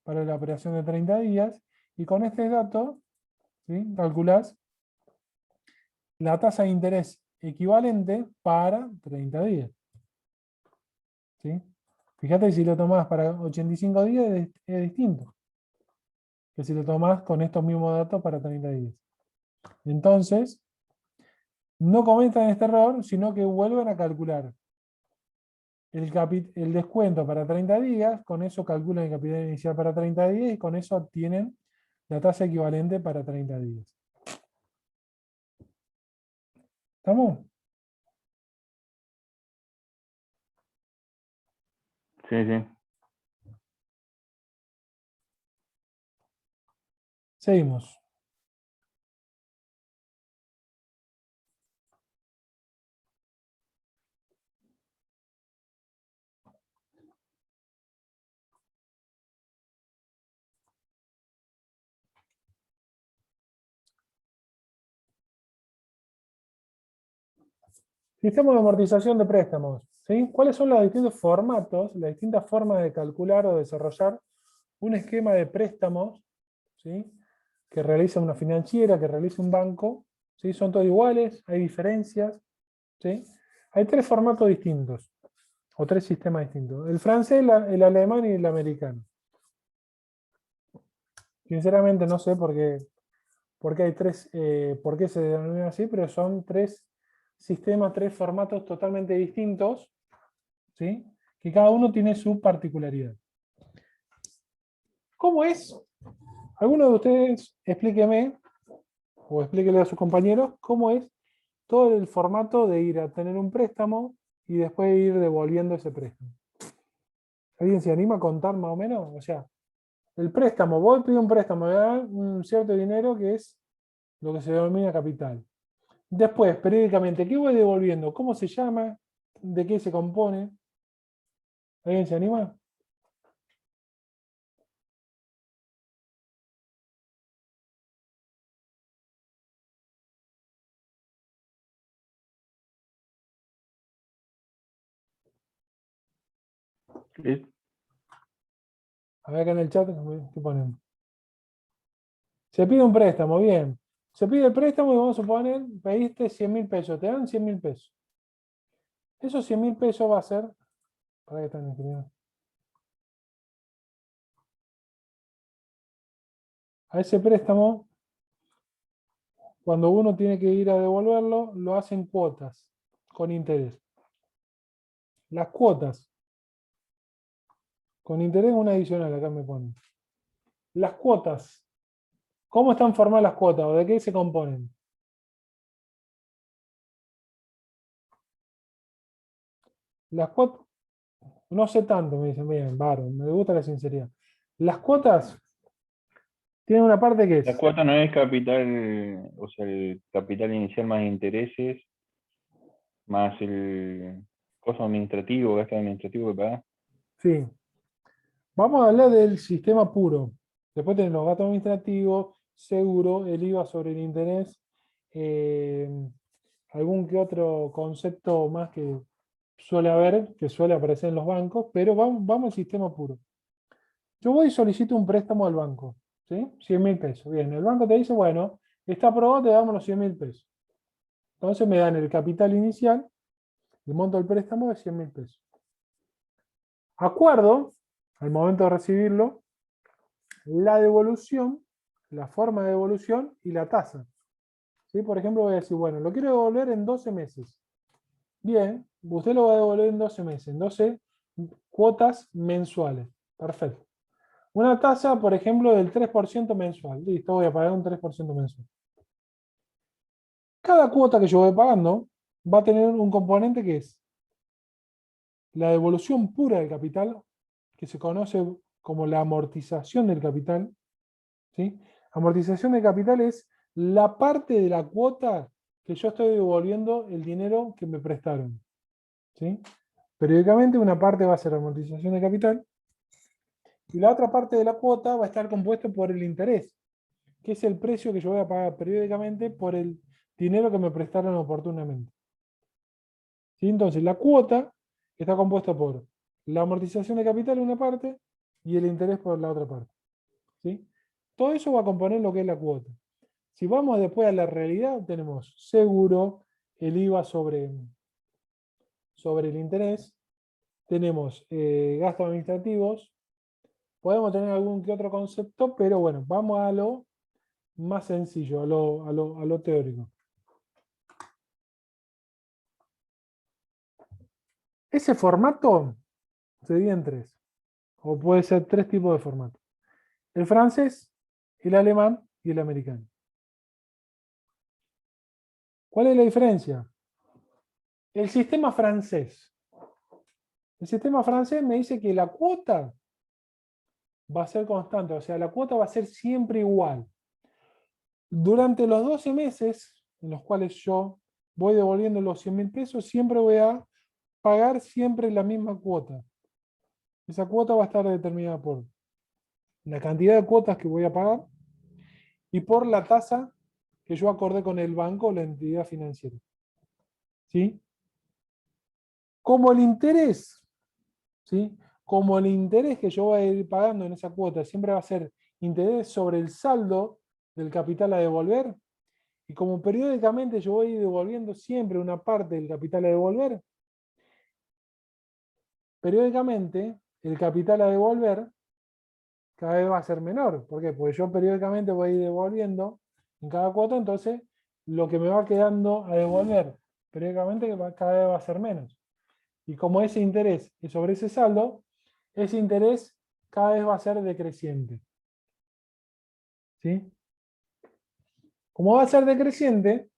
para la operación de 30 días, y con este dato, ¿sí?, calculás la tasa de interés equivalente para 30 días. ¿Sí? Fíjate, si lo tomás para 85 días es distinto que si lo tomás con estos mismos datos para 30 días. Entonces, no cometan este error, sino que vuelvan a calcular el descuento para 30 días, con eso calculan el capital inicial para 30 días y con eso obtienen la tasa equivalente para 30 días. ¿Estamos? Sí, sí. Seguimos. Sistema de amortización de préstamos. ¿Sí? ¿Cuáles son los distintos formatos, las distintas formas de calcular o desarrollar un esquema de préstamos, ¿sí?, que realiza una financiera, que realiza un banco? ¿Sí? ¿Son todos iguales? ¿Hay diferencias? ¿Sí? Hay tres formatos distintos, o tres sistemas distintos: el francés, el alemán y el americano. Sinceramente no sé por qué hay tres, por qué se denominan así, pero son tres sistemas, tres formatos totalmente distintos, ¿sí?, que cada uno tiene su particularidad. ¿Cómo es Alguno de ustedes explíqueme, o explíquele a sus compañeros, cómo es todo el formato de ir a tener un préstamo y después ir devolviendo ese préstamo. ¿Alguien se anima a contar más o menos? O sea, el préstamo, voy a pedir un préstamo, me dan un cierto dinero que es lo que se denomina capital. Después, periódicamente, ¿qué voy devolviendo? ¿Cómo se llama? ¿De qué se compone? ¿Alguien se anima? ¿Listo? A ver acá en el chat, ¿qué ponemos? Se pide un préstamo, bien. Se pide el préstamo y vamos a suponer, pediste 100.000 pesos, te dan 100.000 pesos. Esos 100.000 pesos va a ser, ¿para qué están escribiendo? A ese préstamo, cuando uno tiene que ir a devolverlo, lo hacen cuotas, con interés. Las cuotas, con interés una adicional, acá me ponen. Las cuotas, ¿cómo están formadas las cuotas o de qué se componen? Las cuotas, no sé tanto, me dicen, bien, bárbaro, me gusta la sinceridad. Las cuotas tienen una parte que La es, cuota no es capital, o sea, el capital inicial más intereses, más el costo administrativo, gasto administrativo que pagás. sí, vamos a hablar del sistema puro. Después tenemos los gastos administrativos, seguro, el IVA sobre el interés, eh, algún que otro concepto más que suele haber, que suele aparecer en los bancos, pero vamos al sistema puro. Yo voy y solicito un préstamo al banco, ¿sí? 100.000 pesos. Bien, el banco te dice, bueno, está aprobado, te damos los 100.000 pesos. Entonces me dan el capital inicial, el monto del préstamo de 100.000 pesos. Acuerdo, al momento de recibirlo, la devolución, la forma de devolución y la tasa. ¿Sí? Por ejemplo, voy a decir, bueno, lo quiero devolver en 12 meses. Bien, usted lo va a devolver en 12 meses, en 12 cuotas mensuales. Perfecto. Una tasa, por ejemplo, del 3% mensual. Listo, voy a pagar un 3% mensual. Cada cuota que yo voy pagando va a tener un componente que es la devolución pura del capital, que se conoce como la amortización del capital. ¿Sí? Amortización del capital es la parte de la cuota que yo estoy devolviendo el dinero que me prestaron. ¿Sí? Periódicamente una parte va a ser amortización de capital y la otra parte de la cuota va a estar compuesta por el interés, que es el precio que yo voy a pagar periódicamente por el dinero que me prestaron oportunamente. ¿Sí? Entonces la cuota está compuesta por la amortización de capital en una parte y el interés por la otra parte. ¿Sí? Todo eso va a componer lo que es la cuota. Si vamos después a la realidad, tenemos seguro, el IVA sobre el interés, tenemos gastos administrativos, podemos tener algún que otro concepto, pero bueno, vamos a lo más sencillo, a lo teórico. Ese formato se divide en tres, o puede ser tres tipos de formato. El francés, el alemán y el americano. ¿Cuál es la diferencia? El sistema francés. El sistema francés me dice que la cuota va a ser constante, o sea, la cuota va a ser siempre igual. Durante los 12 meses en los cuales yo voy devolviendo los 100.000 pesos, siempre voy a pagar siempre la misma cuota. Esa cuota va a estar determinada por la cantidad de cuotas que voy a pagar y por la tasa que yo acordé con el banco o la entidad financiera. ¿Sí? Como el interés, ¿sí? Como el interés que yo voy a ir pagando en esa cuota siempre va a ser interés sobre el saldo del capital a devolver, y como periódicamente yo voy devolviendo siempre una parte del capital a devolver, periódicamente el capital a devolver cada vez va a ser menor. ¿Por qué? Porque yo periódicamente voy a ir devolviendo en cada cuota, entonces lo que me va quedando a devolver periódicamente cada vez va a ser menos. Y como ese interés es sobre ese saldo, ese interés cada vez va a ser decreciente. ¿Sí? Como va a ser decreciente,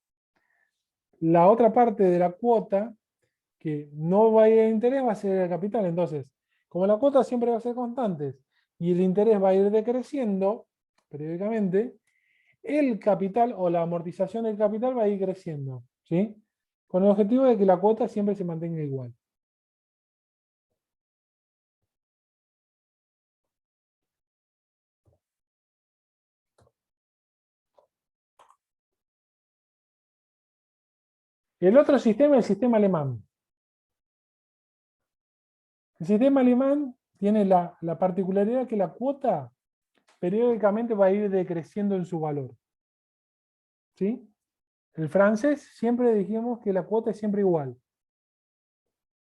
la otra parte de la cuota que no va a ir a interés va a ser el capital. Entonces, como la cuota siempre va a ser constante y el interés va a ir decreciendo periódicamente, el capital o la amortización del capital va a ir creciendo, ¿sí? Con el objetivo de que la cuota siempre se mantenga igual. El otro sistema es el sistema alemán. El sistema alemán tiene la particularidad que la cuota periódicamente va a ir decreciendo en su valor. ¿Sí? El francés siempre dijimos que la cuota es siempre igual.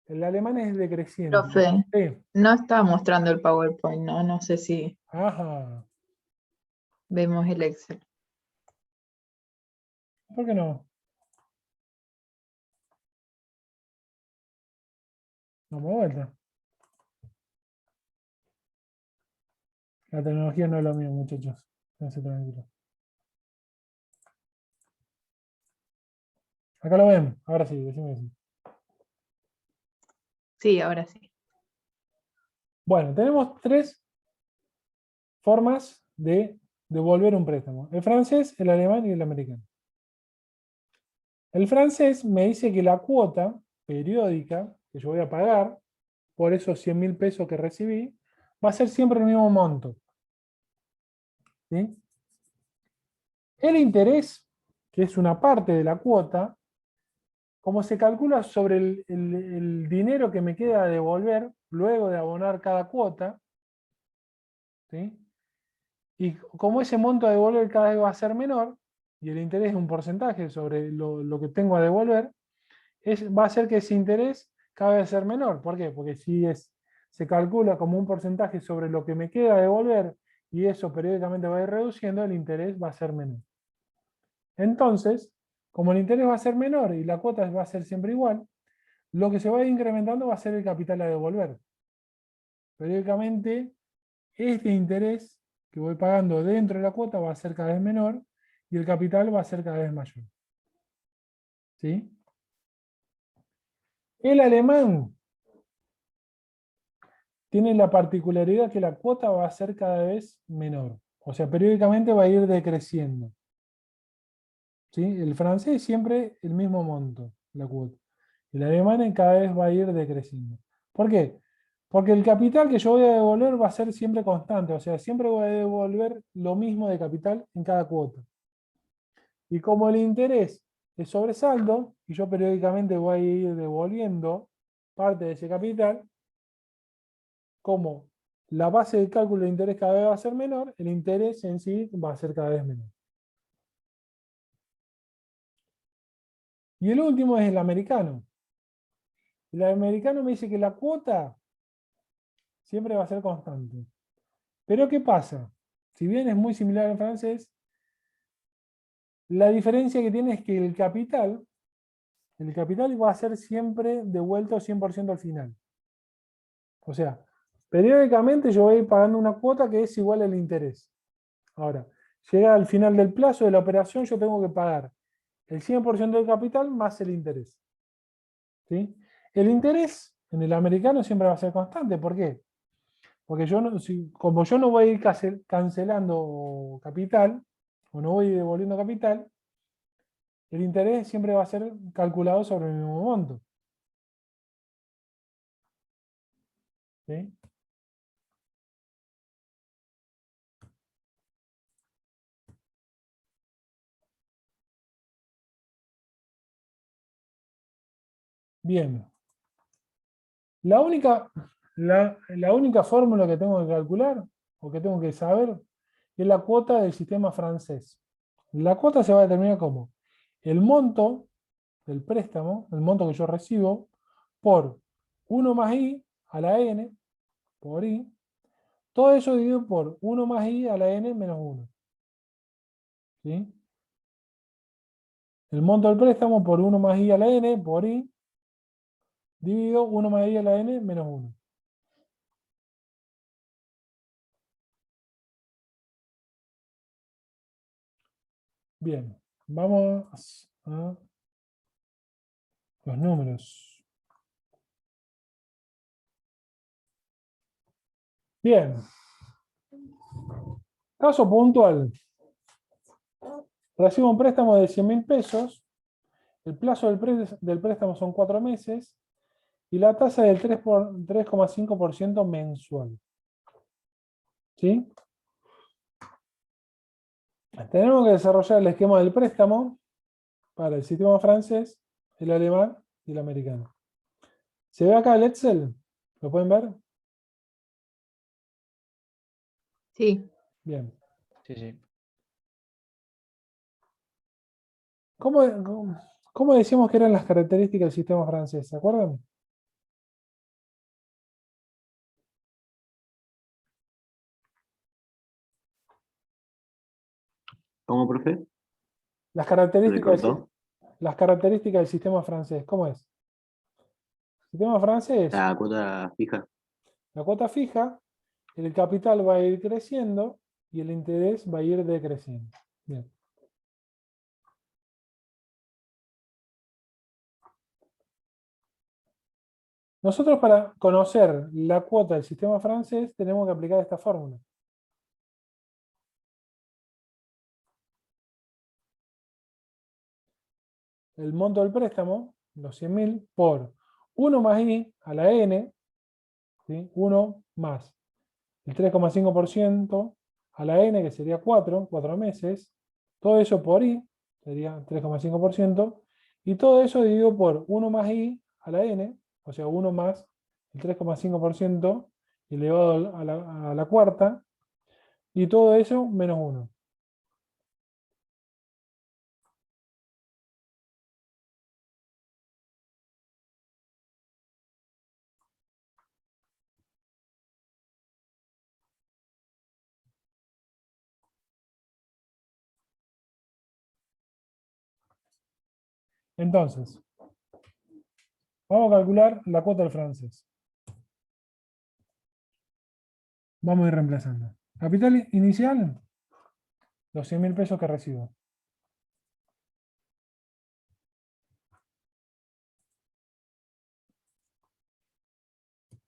El alemán es decreciente. Profe, Sí. no está mostrando el PowerPoint, ¿no? No sé si Ajá. vemos el Excel. ¿Por qué no? Vamos de vuelta. La tecnología no es lo mío, muchachos. Quédense tranquilos. Acá lo ven. Ahora sí, decime que sí. Sí, ahora sí. Bueno, tenemos tres formas de devolver un préstamo. El francés, el alemán y el americano. El francés me dice que la cuota periódica que yo voy a pagar por esos 100.000 pesos que recibí va a ser siempre el mismo monto. ¿Sí? El interés, que es una parte de la cuota, como se calcula sobre el dinero que me queda de devolver luego de abonar cada cuota, ¿sí? Y como ese monto a devolver cada vez va a ser menor, y el interés es un porcentaje sobre lo que tengo a devolver, va a hacer que ese interés cada vez va a ser menor. ¿Por qué? Porque si se calcula como un porcentaje sobre lo que me queda a devolver, y eso periódicamente va a ir reduciendo, el interés va a ser menor. Entonces, como el interés va a ser menor y la cuota va a ser siempre igual, lo que se va a ir incrementando va a ser el capital a devolver. Periódicamente, este interés que voy pagando dentro de la cuota va a ser cada vez menor y el capital va a ser cada vez mayor. ¿Sí? El alemán tiene la particularidad que la cuota va a ser cada vez menor. O sea, periódicamente va a ir decreciendo. ¿Sí? El francés siempre el mismo monto, la cuota. El alemán cada vez va a ir decreciendo. ¿Por qué? Porque el capital que yo voy a devolver va a ser siempre constante, o sea, siempre voy a devolver lo mismo de capital en cada cuota. Y como el interés es sobresaldo, y yo periódicamente voy a ir devolviendo parte de ese capital, como la base de cálculo de interés cada vez va a ser menor, el interés en sí va a ser cada vez menor. Y el último es el americano. El americano me dice que la cuota siempre va a ser constante. Pero ¿qué pasa? Si bien es muy similar al francés, la diferencia que tiene es que el capital va a ser siempre devuelto 100% al final. O sea, periódicamente yo voy a ir pagando una cuota que es igual al interés. Ahora, llega al final del plazo de la operación, yo tengo que pagar el 100% del capital más el interés. ¿Sí? El interés en el americano siempre va a ser constante. ¿Por qué? Porque como yo no voy a ir cancelando capital, o no voy devolviendo capital, el interés siempre va a ser calculado sobre el mismo monto. ¿Sí? Bien. La única, la única fórmula que tengo que calcular, o que tengo que saber, es la cuota del sistema francés. La cuota se va a determinar como el monto del préstamo, el monto que yo recibo, por 1 más i a la n, por i, todo eso dividido por 1 más i a la n menos 1. ¿Sí? El monto del préstamo por 1 más i a la n por i, dividido 1 más i a la n menos 1. Bien, vamos a los números. Bien. Caso puntual. Recibo un préstamo de 100.000 pesos. El plazo del préstamo son 4 meses. Y la tasa del 3,5% mensual. ¿Sí? Tenemos que desarrollar el esquema del préstamo para el sistema francés, el alemán y el americano. ¿Se ve acá el Excel? ¿Lo pueden ver? Sí. Bien. Sí, sí. ¿Cómo decíamos que eran las características del sistema francés? ¿Se acuerdan? ¿Cómo, profe? Las ¿Se me características, cortó? las características del sistema francés, ¿cómo es? El sistema francés, La cuota fija. la cuota fija, el capital va a ir creciendo y el interés va a ir decreciendo. Bien. Nosotros para conocer la cuota del sistema francés tenemos que aplicar esta fórmula. El monto del préstamo, los 100.000, por 1 más i a la n, ¿sí? 1 más el 3,5% a la n, que sería 4 meses, todo eso por i, sería 3,5%, y todo eso dividido por 1 más i a la n, o sea, 1 más el 3,5% elevado a la cuarta, y todo eso menos 1. Entonces, vamos a calcular la cuota del francés. Vamos a ir reemplazando. Capital inicial, los 100.000 pesos que recibo.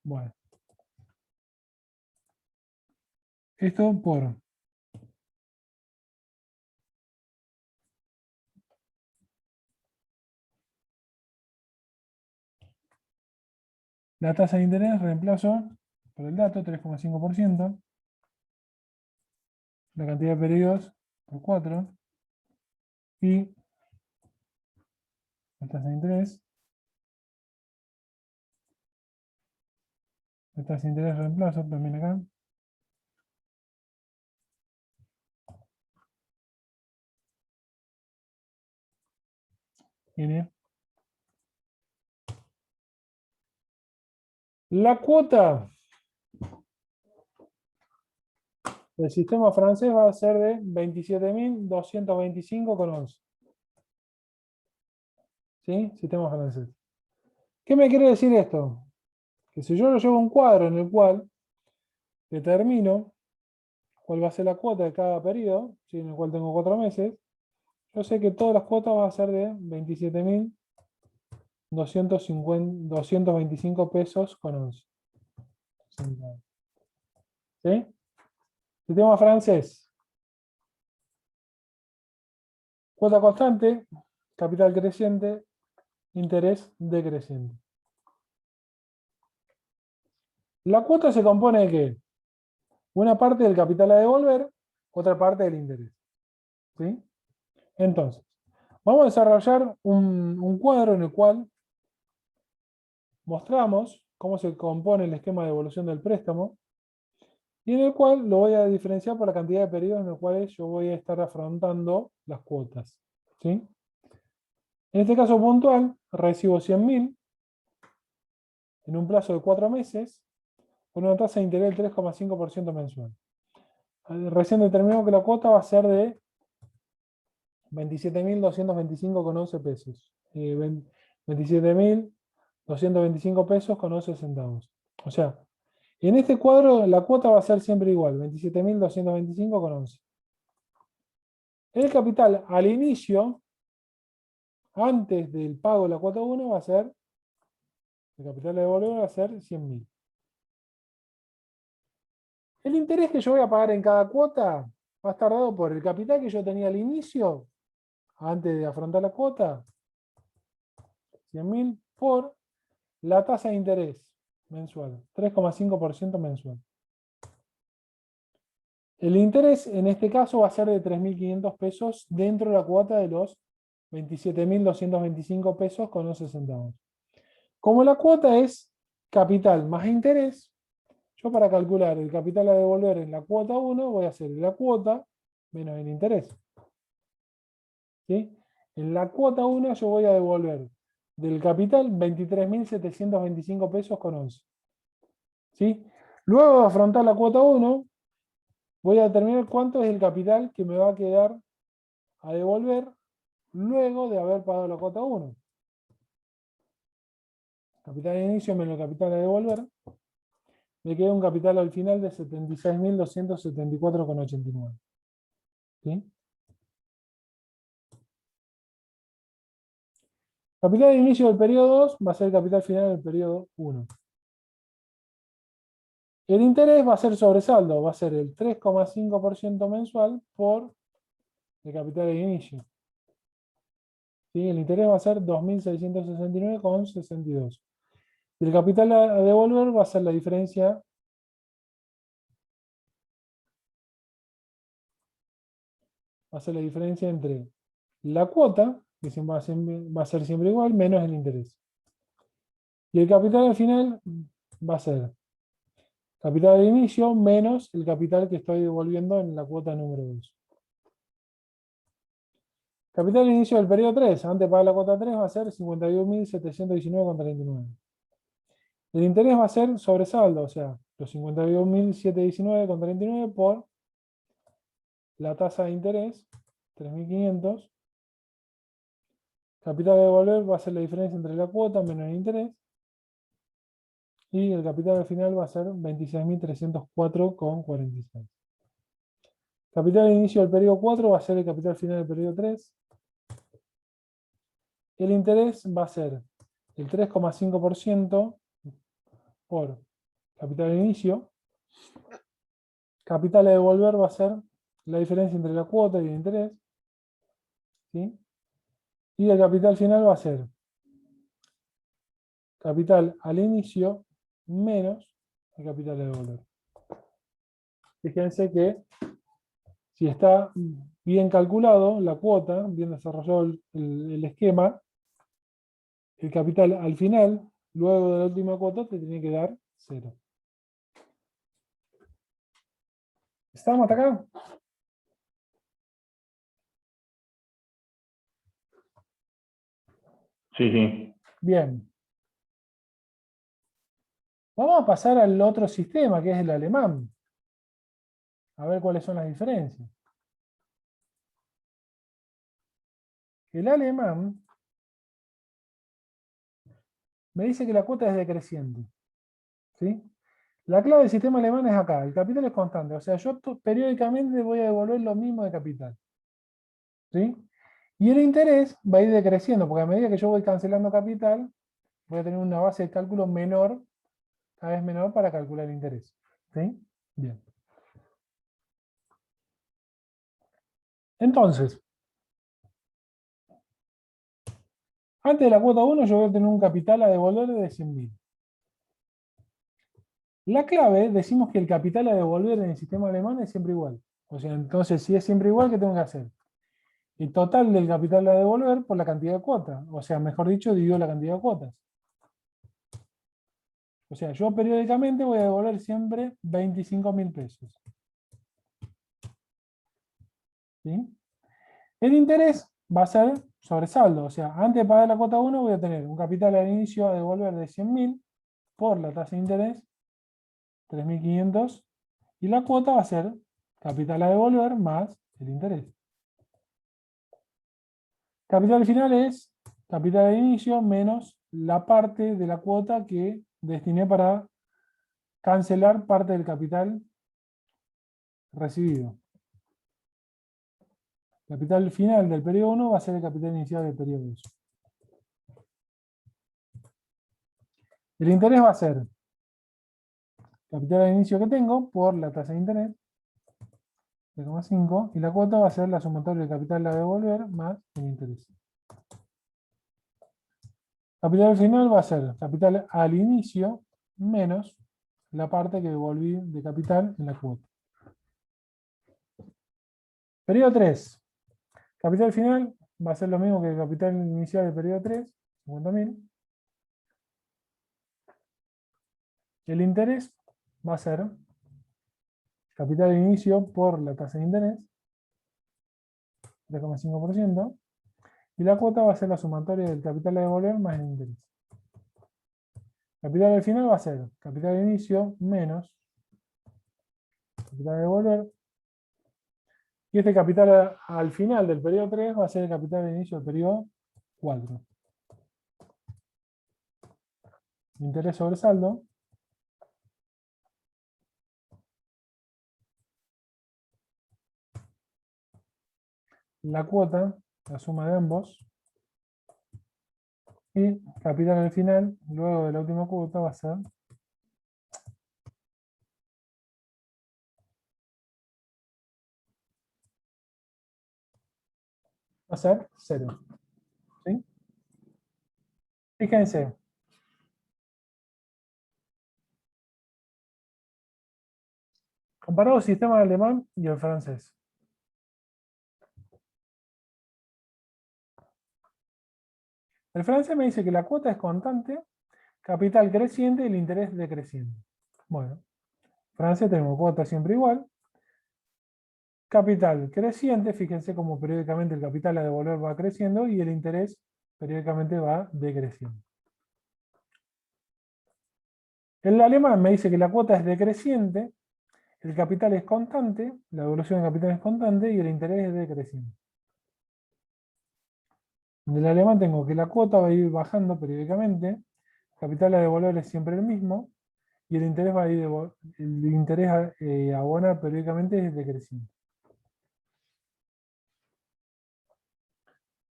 Bueno. Esto por la tasa de interés, reemplazo por el dato, 3,5%. La cantidad de periodos por 4. Y la tasa de interés. La tasa de interés reemplazo también acá. N. La cuota del sistema francés va a ser de 27.225,11. ¿Sí? Sistema francés. ¿Qué me quiere decir esto? Que si yo lo llevo a un cuadro en el cual determino cuál va a ser la cuota de cada periodo, ¿sí? En el cual tengo 4 meses, yo sé que todas las cuotas van a ser de 27.225 pesos con 11 centavos. ¿Sí? Sistema francés. Cuota constante, capital creciente, interés decreciente. La cuota se compone de ¿qué? Una parte del capital a devolver, otra parte del interés. ¿Sí? Entonces, vamos a desarrollar un cuadro en el cual mostramos cómo se compone el esquema de devolución del préstamo y en el cual lo voy a diferenciar por la cantidad de periodos en los cuales yo voy a estar afrontando las cuotas. ¿Sí? En este caso puntual, recibo 100.000 en un plazo de 4 meses con una tasa de interés del 3,5% mensual. Recién determinamos que la cuota va a ser de 27.225,11 pesos. 27.225 pesos con 11 centavos. O sea, en este cuadro la cuota va a ser siempre igual, 27.225,11. El capital al inicio, antes del pago de la cuota 1, va a ser, el capital a devolver va a ser 100.000. El interés que yo voy a pagar en cada cuota va a estar dado por el capital que yo tenía al inicio, antes de afrontar la cuota, 100.000, por la tasa de interés mensual, 3,5% mensual. El interés en este caso va a ser de 3.500 pesos dentro de la cuota de los 27.225 pesos con 11 centavos. Como la cuota es capital más interés, yo para calcular el capital a devolver en la cuota 1 voy a hacer la cuota menos el interés. ¿Sí? En la cuota 1 yo voy a devolver del capital 23.725 pesos con 11. ¿Sí? Luego de afrontar la cuota 1, voy a determinar cuánto es el capital que me va a quedar a devolver luego de haber pagado la cuota 1. Capital de inicio menos capital a devolver. Me queda un capital al final de 76.274,89. ¿Sí? Capital de inicio del periodo 2 va a ser el capital final del periodo 1. El interés va a ser sobresaldo, va a ser el 3,5% mensual por el capital de inicio. ¿Sí? El interés va a ser 2.669,62. Y el capital a devolver va a ser la diferencia entre la cuota, que va a ser siempre igual, menos el interés. Y el capital al final va a ser capital de inicio menos el capital que estoy devolviendo en la cuota número 2. Capital de inicio del periodo 3, antes de pagar la cuota 3, va a ser 51.719,39. El interés va a ser sobresaldo, o sea, los 51.719,39 por la tasa de interés, 3.500. Capital de devolver va a ser la diferencia entre la cuota menos el interés. Y el capital al final va a ser 26.304,46. Capital de inicio del periodo 4 va a ser el capital final del periodo 3. El interés va a ser el 3,5% por capital de inicio. Capital a devolver va a ser la diferencia entre la cuota y el interés. ¿Sí? Y el capital final va a ser capital al inicio menos el capital a devolver. Fíjense que si está bien calculado la cuota, bien desarrollado el esquema, el capital al final, luego de la última cuota, te tiene que dar 0. ¿Estamos hasta acá? Sí, sí. Bien. Vamos a pasar al otro sistema, que es el alemán. A ver cuáles son las diferencias. El alemán me dice que la cuota es decreciente. ¿Sí? La clave del sistema alemán es acá. El capital es constante. O sea, yo periódicamente voy a devolver lo mismo de capital. ¿Sí? Y el interés va a ir decreciendo, porque a medida que yo voy cancelando capital, voy a tener una base de cálculo menor, cada vez menor, para calcular el interés. ¿Sí? Bien. Entonces, antes de la cuota 1 yo voy a tener un capital a devolver de 100.000. La clave, decimos que el capital a devolver en el sistema alemán es siempre igual. O sea, entonces, si es siempre igual, ¿qué tengo que hacer? El total del capital a devolver por la cantidad de cuotas. O sea, mejor dicho, divido la cantidad de cuotas. O sea, yo periódicamente voy a devolver siempre 25.000 pesos. ¿Sí? El interés va a ser sobresaldo. O sea, antes de pagar la cuota 1 voy a tener un capital al inicio a devolver de 100.000 por la tasa de interés, 3.500. Y la cuota va a ser capital a devolver más el interés. Capital final es capital de inicio menos la parte de la cuota que destiné para cancelar parte del capital recibido. capital final del periodo 1 va a ser el capital inicial del periodo 2. El interés va a ser capital de inicio que tengo por la tasa de interés, 3,5, y la cuota va a ser la sumatoria del capital a devolver más el interés. Capital final va a ser capital al inicio menos la parte que devolví de capital en la cuota. Periodo 3. Capital final va a ser lo mismo que el capital inicial del periodo 3, 50.000. El interés va a ser capital de inicio por la tasa de interés, 3,5%, y la cuota va a ser la sumatoria del capital a devolver más el interés. Capital del final va a ser capital de inicio menos capital a devolver, y este capital al final del periodo 3 va a ser el capital de inicio del periodo 4. Interés sobre saldo. La cuota, la suma de ambos, y capital al final, luego de la última cuota, va a ser 0. ¿Sí? Fíjense. Comparado el sistema alemán y el francés. El francés me dice que la cuota es constante, capital creciente y el interés decreciente. Bueno, Francia tenemos cuota siempre igual. Capital creciente, fíjense cómo periódicamente el capital a devolver va creciendo y el interés periódicamente va decreciendo. El alemán me dice que la cuota es decreciente, el capital es constante, la devolución del capital es constante y el interés es decreciente. Del alemán tengo que la cuota va a ir bajando periódicamente, el capital a devolver es siempre el mismo, y el interés va a ir el interés a abonar periódicamente es decreciente.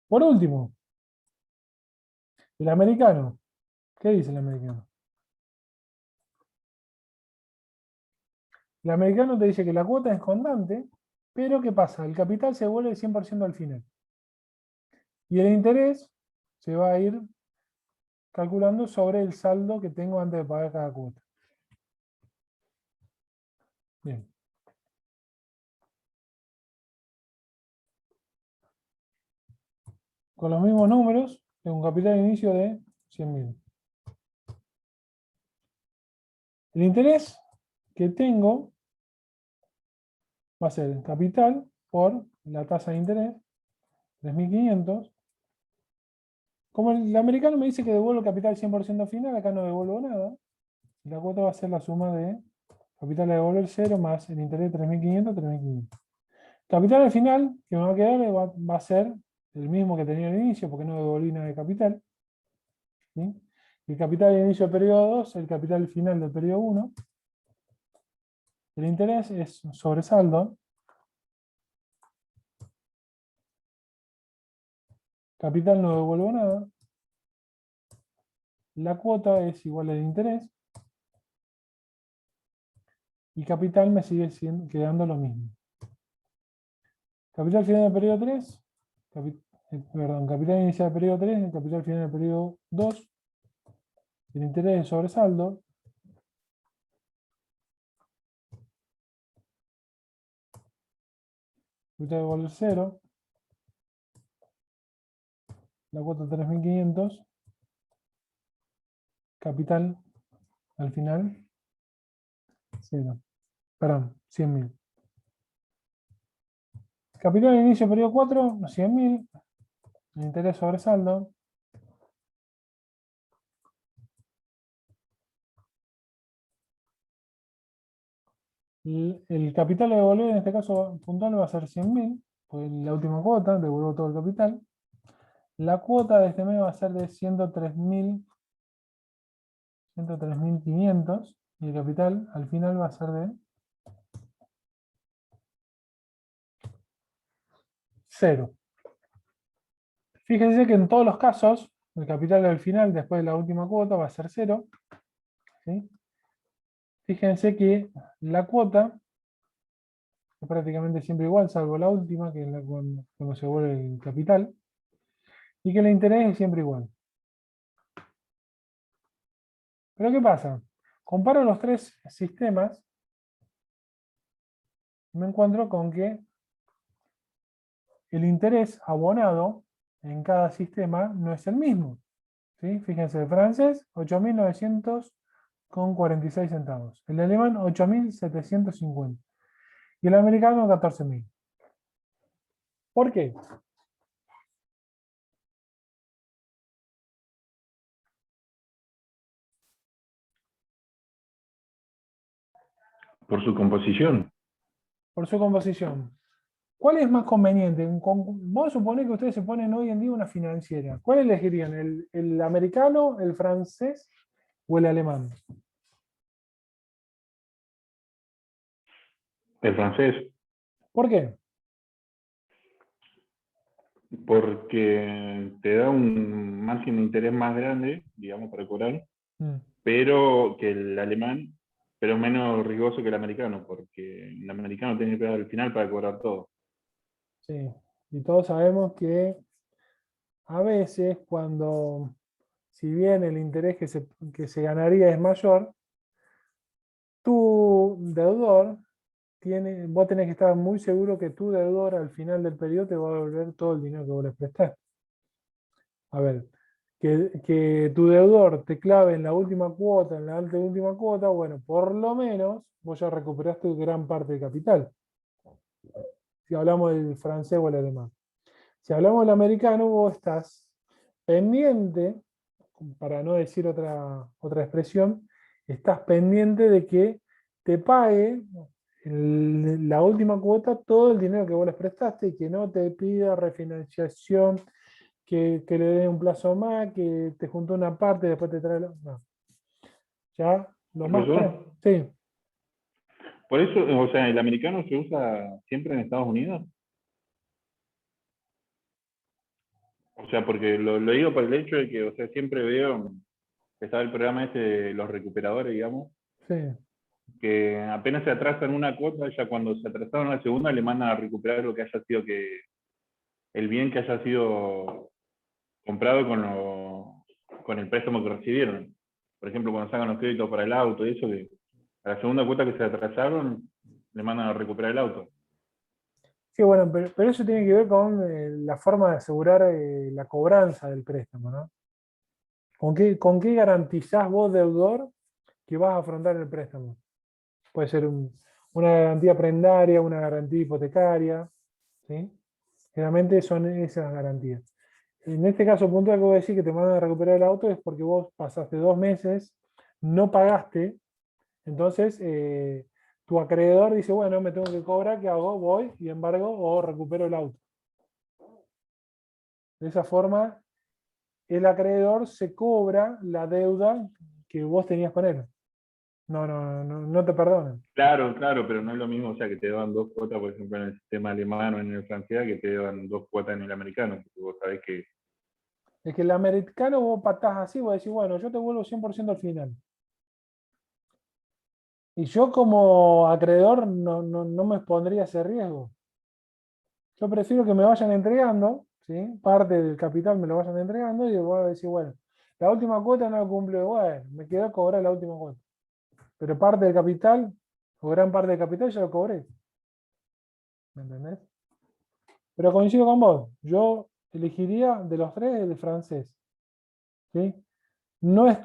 Por último, el americano. ¿Qué dice el americano? El americano te dice que la cuota es constante, pero ¿qué pasa? El capital se vuelve 100% al final. Y el interés se va a ir calculando sobre el saldo que tengo antes de pagar cada cuota. Bien. Con los mismos números, tengo un capital de inicio de 100.000. El interés que tengo va a ser el capital por la tasa de interés, 3.500. Como el americano me dice que devuelvo el capital 100% final, acá no devuelvo nada. Y la cuota va a ser la suma de capital a devolver 0 más el interés de 3.500, 3.500. Capital al final, que me va a quedar, va a ser el mismo que tenía al inicio, porque no devolví nada de capital. ¿Sí? El capital de inicio del periodo 2, el capital final del periodo 1. El interés es sobresaldo. Capital no devuelvo nada. La cuota es igual al interés. Y capital me sigue quedando lo mismo. Capital final del periodo 3. Capital inicial del periodo 3. El capital final del periodo 2. El interés es sobresaldo. Capital devolver 0. La cuota 3.500. Capital al final 0. Perdón, 100.000. Capital de inicio periodo 4, 100.000. El interés sobre saldo. El capital a devolver en este caso puntual va a ser 100.000, pues la última cuota, devuelvo todo el capital. La cuota de este mes va a ser de 103.500 y el capital al final va a ser de 0. Fíjense que en todos los casos, el capital al final, después de la última cuota, va a ser 0. ¿Sí? Fíjense que la cuota es prácticamente siempre igual, salvo la última, que es cuando se vuelve el capital, y que el interés es siempre igual. Pero ¿qué pasa? Comparo los tres sistemas y me encuentro con que el interés abonado en cada sistema no es el mismo. ¿Sí? Fíjense, el francés, 8.900,46 centavos. El alemán, 8.750. Y el americano, 14.000. ¿Por qué? Por su composición. Por su composición. ¿Cuál es más conveniente? Vos suponés que ustedes se ponen hoy en día una financiera. ¿Cuál elegirían? ¿El americano, el francés o el alemán? El francés, ¿Por qué? porque te da un margen de interés más grande, digamos, para cobrar, Mm, pero que el alemán, pero menos riesgoso que el americano, porque el americano tiene que esperar al final para cobrar todo. sí. Y todos sabemos que a veces cuando, si bien el interés que se ganaría es mayor, tu deudor vos tenés que estar muy seguro que tu deudor al final del periodo te va a devolver todo el dinero que vos le prestaste. A ver, que tu deudor te clave en la última cuota, en la última cuota, bueno, por lo menos vos ya recuperaste gran parte del capital. Si hablamos del francés o el alemán. Si hablamos del americano, vos estás pendiente, para no decir otra expresión, estás pendiente de que te pague la última cuota todo el dinero que vos les prestaste y que no te pida refinanciación, que le dé un plazo más, que te juntó una parte y después te trae la... No. Ya, lo más... ¿Profesor? Sí, Por eso, o sea, el americano se usa siempre en Estados Unidos. O sea, porque lo digo por el hecho de que, o sea, siempre veo que está el programa ese de los recuperadores, digamos, sí. que apenas se atrasan una cuota, ya cuando se atrasaron la segunda le mandan a recuperar lo que haya sido el bien que haya sido comprado con el préstamo que recibieron. Por ejemplo, cuando sacan los créditos para el auto y eso, que a la segunda cuota que se atrasaron, le mandan a recuperar el auto. Sí, bueno, pero eso tiene que ver con la forma de asegurar la cobranza del préstamo, ¿no? ¿Con qué garantizás vos, deudor, que vas a afrontar el préstamo? Puede ser una garantía prendaria, una garantía hipotecaria, ¿sí? Generalmente son esas garantías. En este caso puntual que voy a decir que te mandan a recuperar el auto es porque vos pasaste 2 meses, no pagaste, entonces tu acreedor dice, bueno, me tengo que cobrar, ¿qué hago? Voy y embargo o recupero el auto. De esa forma, el acreedor se cobra la deuda que vos tenías con él. No te perdonan. Claro, claro, pero no es lo mismo, o sea, que te daban dos cuotas, por ejemplo, en el sistema alemán o en el francés, que te daban dos cuotas en el americano, porque vos sabés que... Es que el americano vos patás así, vos decís, bueno, yo te vuelvo 100% al final. Y yo como acreedor no me expondría a ese riesgo. Yo prefiero que me vayan entregando, ¿sí? Parte del capital me lo vayan entregando y voy a decir, bueno, la última cuota no la cumple, bueno, me quedó a cobrar la última cuota. Pero parte del capital, o gran parte del capital, ya lo cobré. ¿Me entendés? Pero coincido con vos, yo elegiría de los tres el francés. ¿Sí? No es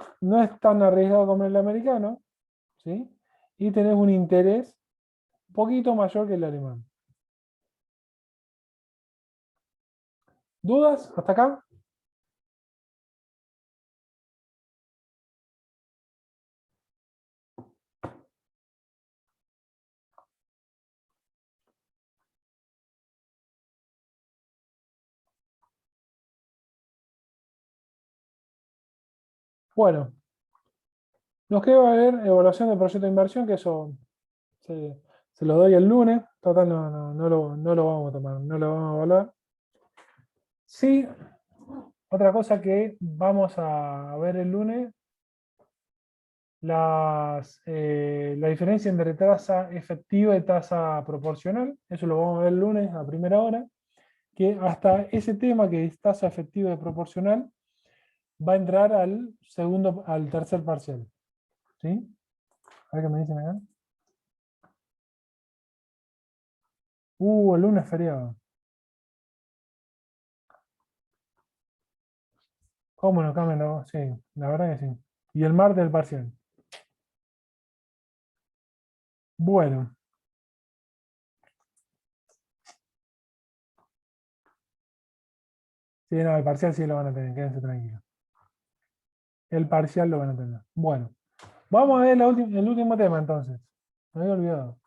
tan arriesgado como el americano, ¿sí? Y tenés un interés un poquito mayor que el alemán. ¿Dudas hasta acá? Bueno, nos queda ver evaluación del proyecto de inversión, que eso se lo doy el lunes. Total, no lo vamos a tomar, no lo vamos a evaluar. Sí, otra cosa que vamos a ver el lunes, la diferencia entre tasa efectiva y tasa proporcional, eso lo vamos a ver el lunes a primera hora, que hasta ese tema que es tasa efectiva y proporcional va a entrar al tercer parcial. ¿Sí? A ver qué me dicen acá. El lunes es feriado. ¿Cómo no cambian la voz? Sí, la verdad que sí. Y el martes el parcial. Bueno. Sí, no, el parcial sí lo van a tener, quédense tranquilos. El parcial lo van a tener. Bueno. Vamos a ver el último tema entonces. Me había olvidado.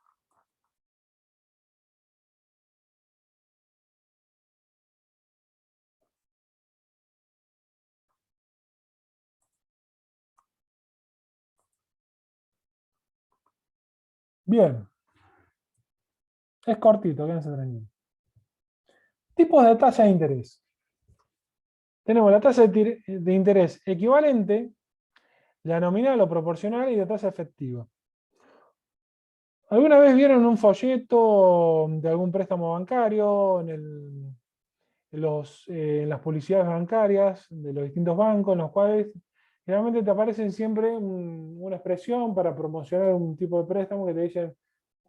Bien. Es cortito, quédense tranquilos. Tipos de tasa de interés. Tenemos la tasa de interés equivalente, la nominal o proporcional y la tasa efectiva. ¿Alguna vez vieron un folleto de algún préstamo bancario en las publicidades bancarias de los distintos bancos, en los cuales generalmente te aparecen siempre una expresión para promocionar un tipo de préstamo que te dicen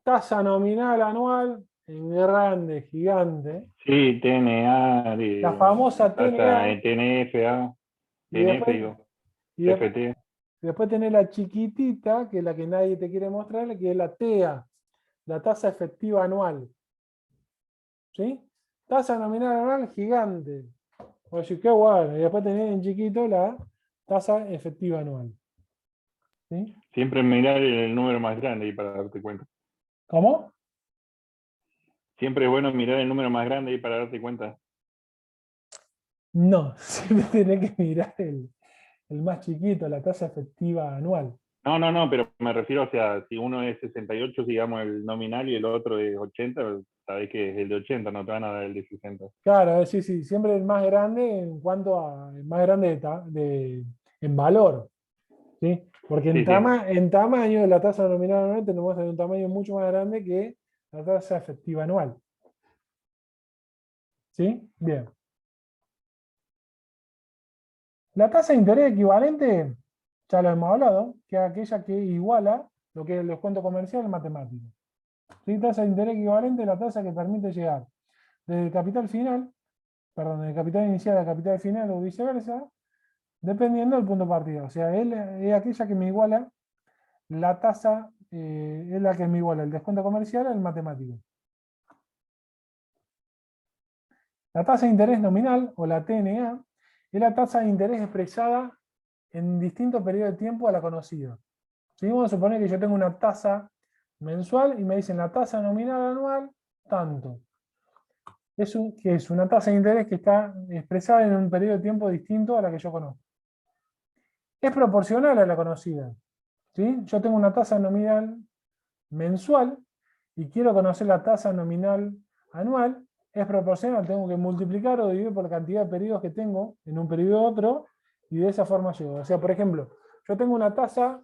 tasa nominal anual en grande, gigante, Sí, TNA, la famosa tasa TNA, TNFA, y TNF, después, digo, y de- TFT. después tenés la chiquitita, que es la que nadie te quiere mostrar, que es la TEA, la tasa efectiva anual. ¿Sí? Tasa nominal anual gigante. Oye, qué bueno. Y después tenés en chiquito la tasa efectiva anual. ¿Sí? Siempre mirar el número más grande ahí para darte cuenta. ¿Cómo? Siempre es bueno mirar el número más grande ahí para darte cuenta. No, siempre tenés que mirar el más chiquito, la tasa efectiva anual. No, pero me refiero, o sea, si uno es 68, digamos, el nominal y el otro es 80, sabés que es el de 80, no te van a dar el de 60. Claro, sí, sí, siempre el más grande en cuanto a el más grande en valor. ¿Sí? Porque Sí, sí. en tamaño, la tasa nominal anual tenemos un tamaño mucho más grande que la tasa efectiva anual. ¿Sí? Bien. La tasa de interés equivalente, ya lo hemos hablado, que es aquella que iguala lo que es el descuento comercial matemático. ¿Sí? Tasa de interés equivalente es la tasa que permite llegar desde el capital final, perdón, del capital inicial al capital final o viceversa, dependiendo del punto de partida. O sea, es aquella que me iguala la tasa, es la que me iguala el descuento comercial al matemático. La tasa de interés nominal, o la TNA, es la tasa de interés expresada en distintos periodos de tiempo a la conocida. Si vamos a suponer que yo tengo una tasa mensual y me dicen la tasa nominal anual, tanto. Que es una tasa de interés que está expresada en un periodo de tiempo distinto a la que yo conozco. Es proporcional a la conocida. ¿Sí? Yo tengo una tasa nominal mensual y quiero conocer la tasa nominal anual, es proporcional, tengo que multiplicar o dividir por la cantidad de periodos que tengo en un periodo u otro, y de esa forma llego. O sea, por ejemplo, yo tengo una tasa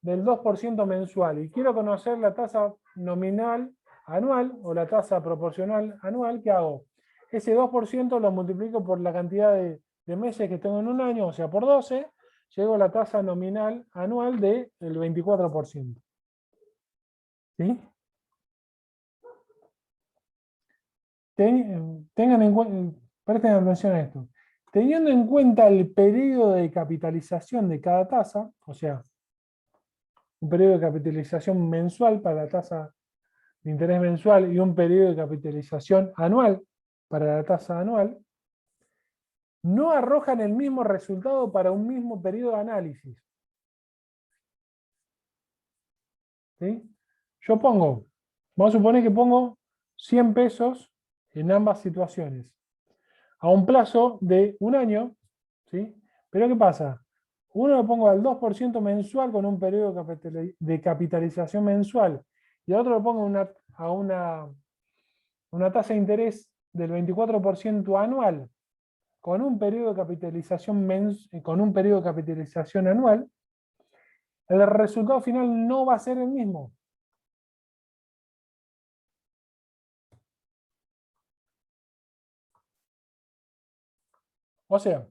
del 2% mensual y quiero conocer la tasa nominal anual o la tasa proporcional anual, ¿qué hago? Ese 2% lo multiplico por la cantidad de meses que tengo en un año, o sea, por 12, llego a la tasa nominal anual del 24%. ¿Sí? Tengan en cuenta, presten atención a esto. Teniendo en cuenta el periodo de capitalización de cada tasa, o sea, un periodo de capitalización mensual para la tasa de interés mensual y un periodo de capitalización anual para la tasa anual, no arrojan el mismo resultado para un mismo periodo de análisis. ¿Sí? Yo vamos a suponer que pongo 100 pesos en ambas situaciones, a un plazo de un año, ¿sí? Pero ¿qué pasa? Uno lo pongo al 2% mensual con un periodo de capitalización mensual y al otro lo pongo a una tasa de interés del 24% anual con un periodo de capitalización anual, el resultado final no va a ser el mismo. O sea,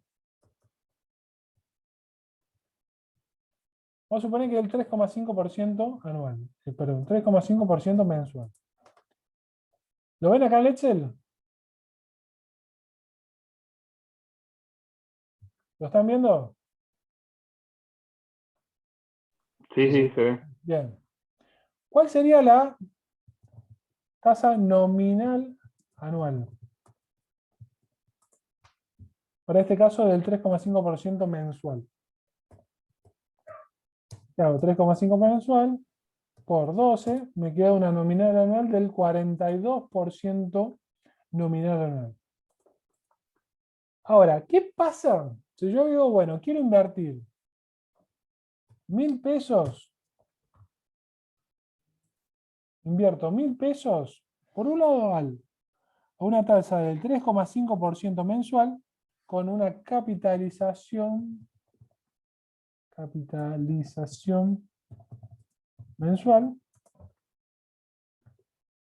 vamos a suponer que el 3,5% anual, perdón, 3,5% mensual. ¿Lo ven acá en el Excel? ¿Lo están viendo? Sí, sí, se ve. Bien. ¿Cuál sería la tasa nominal anual? Para este caso del 3,5% mensual. Hago 3,5 mensual por 12, me queda una nominal anual del 42% nominal anual. Ahora, ¿qué pasa si yo digo, bueno, quiero invertir 1.000 pesos, invierto 1.000 pesos, por un lado a una tasa del 3,5% mensual con una capitalización mensual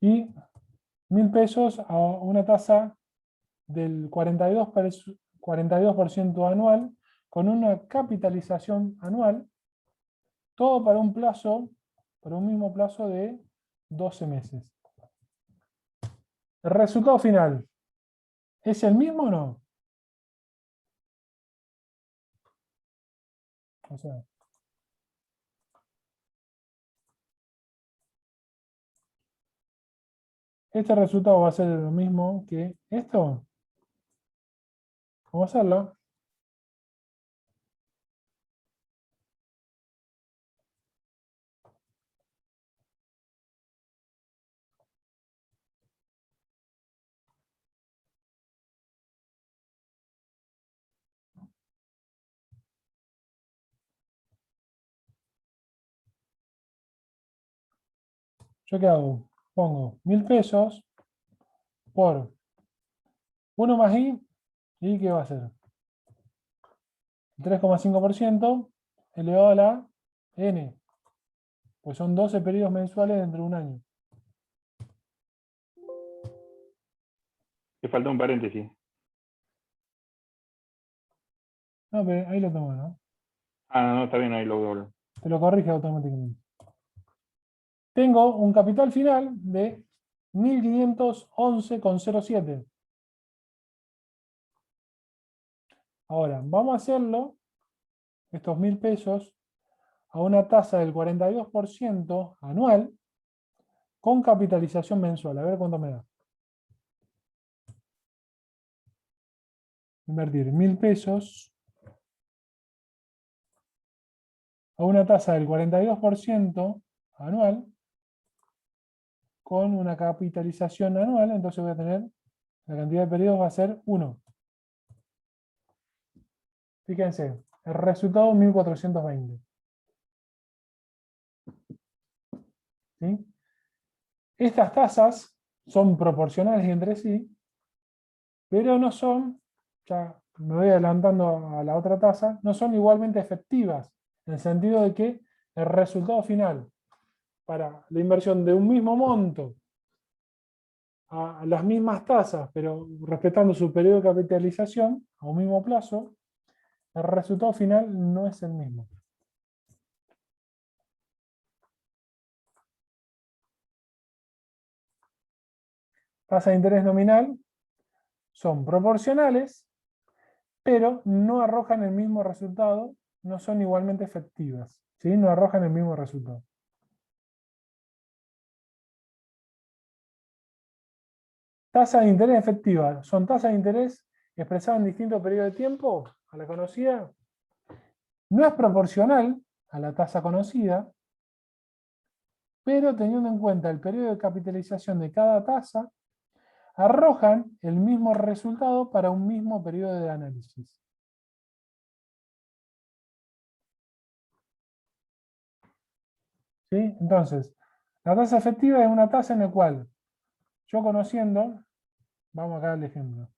y 1.000 pesos a una tasa del 42% anual con una capitalización anual, todo para un mismo plazo de 12 meses. ¿El resultado final es el mismo o no? O sea, este resultado va a ser lo mismo que esto. Vamos a hacerlo. ¿Yo qué hago? Pongo 1.000 pesos por 1 más i, ¿y qué va a ser? 3,5% elevado a la n, pues son 12 periodos mensuales dentro de un año. Le falta un paréntesis. No, pero ahí lo tengo, ¿no? Ah, no, está bien, ahí lo doblo. Te lo corrige automáticamente. Tengo un capital final de 1.511,07. Ahora, vamos a hacerlo, estos 1.000 pesos, a una tasa del 42% anual con capitalización mensual. A ver cuánto me da. Invertir 1.000 pesos a una tasa del 42% anual con una capitalización anual, entonces voy a tener, la cantidad de periodos va a ser 1. Fíjense, el resultado 1.420. ¿Sí? Estas tasas son proporcionales entre sí, pero no son, ya me voy adelantando a la otra tasa, no son igualmente efectivas, en el sentido de que el resultado final para la inversión de un mismo monto a las mismas tasas, pero respetando su periodo de capitalización a un mismo plazo, el resultado final no es el mismo. Tasa de interés nominal son proporcionales, pero no arrojan el mismo resultado, no son igualmente efectivas, ¿sí? No arrojan el mismo resultado. Tasa de interés efectiva, son tasas de interés expresadas en distintos periodos de tiempo a la conocida. No es proporcional a la tasa conocida, pero teniendo en cuenta el periodo de capitalización de cada tasa, arrojan el mismo resultado para un mismo periodo de análisis. ¿Sí? Entonces, la tasa efectiva es una tasa en la cual yo conociendo Vamos acá al ejemplo.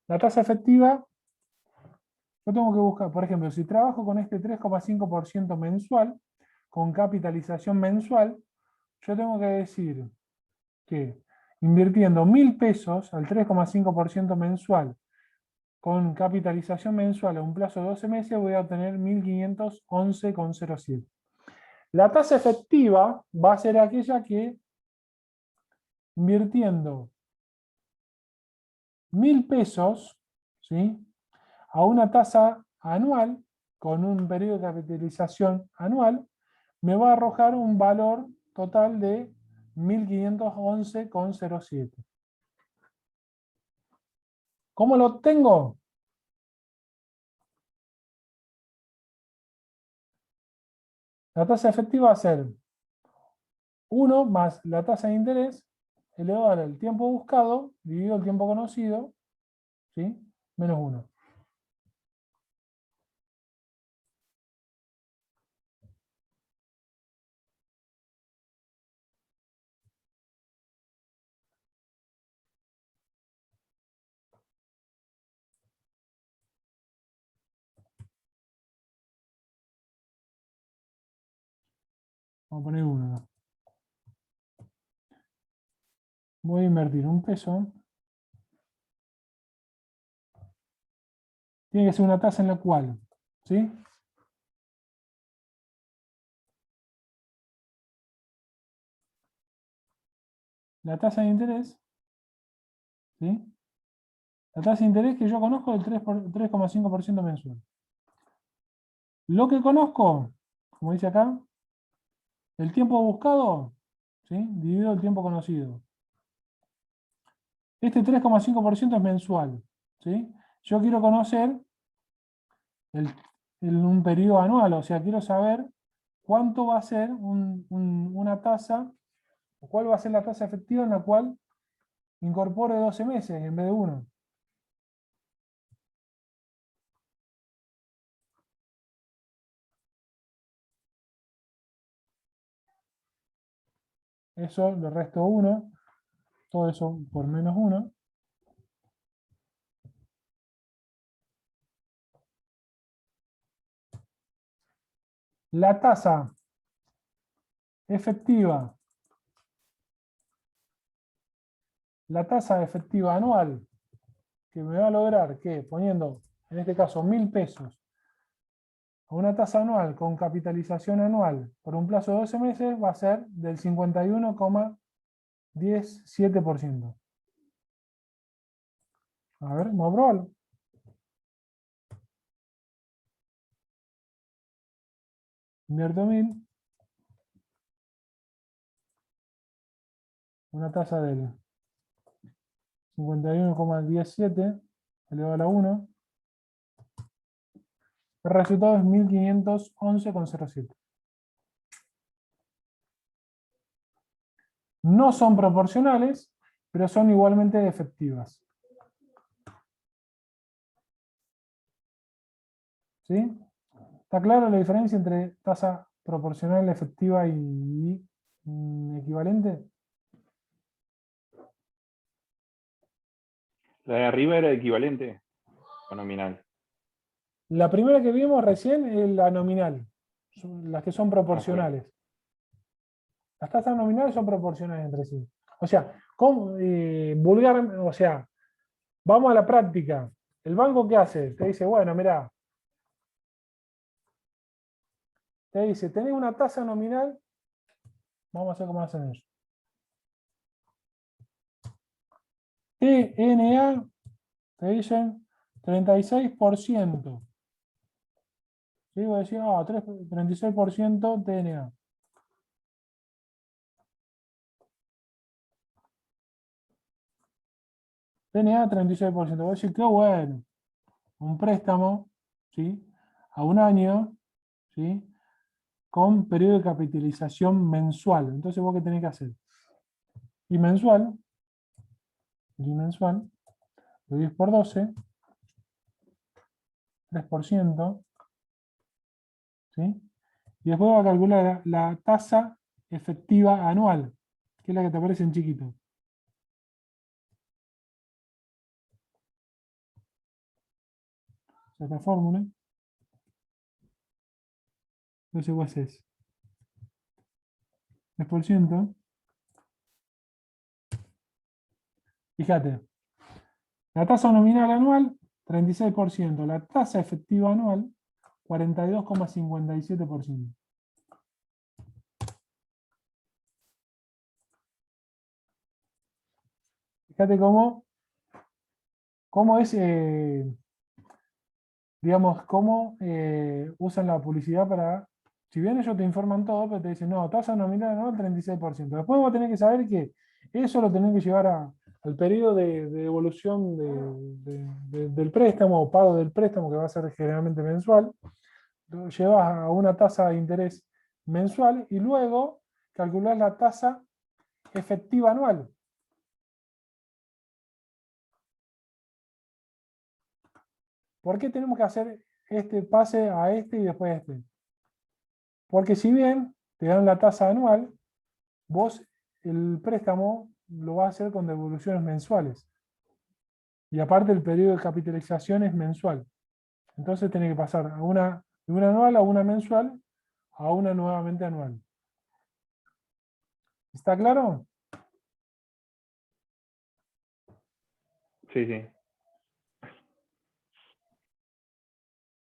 La tasa efectiva, yo tengo que buscar, por ejemplo, si trabajo con este 3,5% mensual, con capitalización mensual, yo tengo que decir que invirtiendo 1.000 pesos al 3,5% mensual, con capitalización mensual a un plazo de 12 meses, voy a obtener 1.511,07. La tasa efectiva va a ser aquella que, invirtiendo 1.000 pesos, ¿sí?, a una tasa anual, con un periodo de capitalización anual, me va a arrojar un valor total de 1.511,07. ¿Cómo lo obtengo? La tasa efectiva va a ser 1 más la tasa de interés elevado al tiempo buscado dividido el tiempo conocido, ¿sí?, menos 1. Vamos a poner 1. Voy a invertir un peso. Tiene que ser una tasa en la cual, ¿sí?, la tasa de interés, ¿sí?, la tasa de interés que yo conozco del 3,5% mensual. Lo que conozco, como dice acá, el tiempo buscado, ¿sí?, dividido el tiempo conocido. Este 3,5% es mensual, ¿sí? Yo quiero conocer un periodo anual, o sea, quiero saber cuánto va a ser una tasa, o cuál va a ser la tasa efectiva en la cual incorpore 12 meses en vez de 1. Eso le resto 1, todo eso por menos 1. La tasa efectiva, anual, que me va a lograr que poniendo, en este caso, 1.000 pesos a una tasa anual con capitalización anual por un plazo de 12 meses, va a ser del 51,17%. A ver, vamos a probarlo. Invierto 1.000. Una tasa del 51,17 elevado a la 1. El resultado es 1.511,07. No son proporcionales, pero son igualmente efectivas. ¿Sí? ¿Está clara la diferencia entre tasa proporcional, efectiva y equivalente? La de arriba era equivalente o nominal. La primera que vimos recién es la nominal, las que son proporcionales. Las tasas nominales son proporcionales entre sí. O sea, vulgar, o sea, vamos a la práctica. ¿El banco qué hace? Te dice, bueno, mirá, te dice, tenés una tasa nominal, vamos a hacer cómo hacen ellos. TNA, te dicen 36%. ¿Sí? Voy a decir, 36% TNA. TNA 36%. Voy a decir, qué bueno. Un préstamo, ¿sí?, a un año, ¿sí?, con periodo de capitalización mensual. Entonces, ¿vos qué tenés que hacer? Y mensual, lo 10 por 12, 3%, ¿sí? Y después va a calcular la tasa efectiva anual, que es la que te aparece en chiquito. Esta fórmula. Entonces vos haces 10%. Fíjate, la tasa nominal anual, 36%. La tasa efectiva anual, 42,57%. Fíjate cómo es, digamos, cómo usan la publicidad para, si bien ellos te informan todo, pero te dicen, no, tasa nominal anual 36%. Después vos tenés que saber que eso lo tenés que llevar al periodo de devolución del préstamo o pago del préstamo, que va a ser generalmente mensual. Lo llevas a una tasa de interés mensual y luego calculás la tasa efectiva anual. ¿Por qué tenemos que hacer este pase a este y después a este? Porque si bien te dan la tasa anual, vos el préstamo lo vas a hacer con devoluciones mensuales. Y aparte el periodo de capitalización es mensual. Entonces tenés que pasar de una anual a una mensual a una nuevamente anual. ¿Está claro? Sí, sí.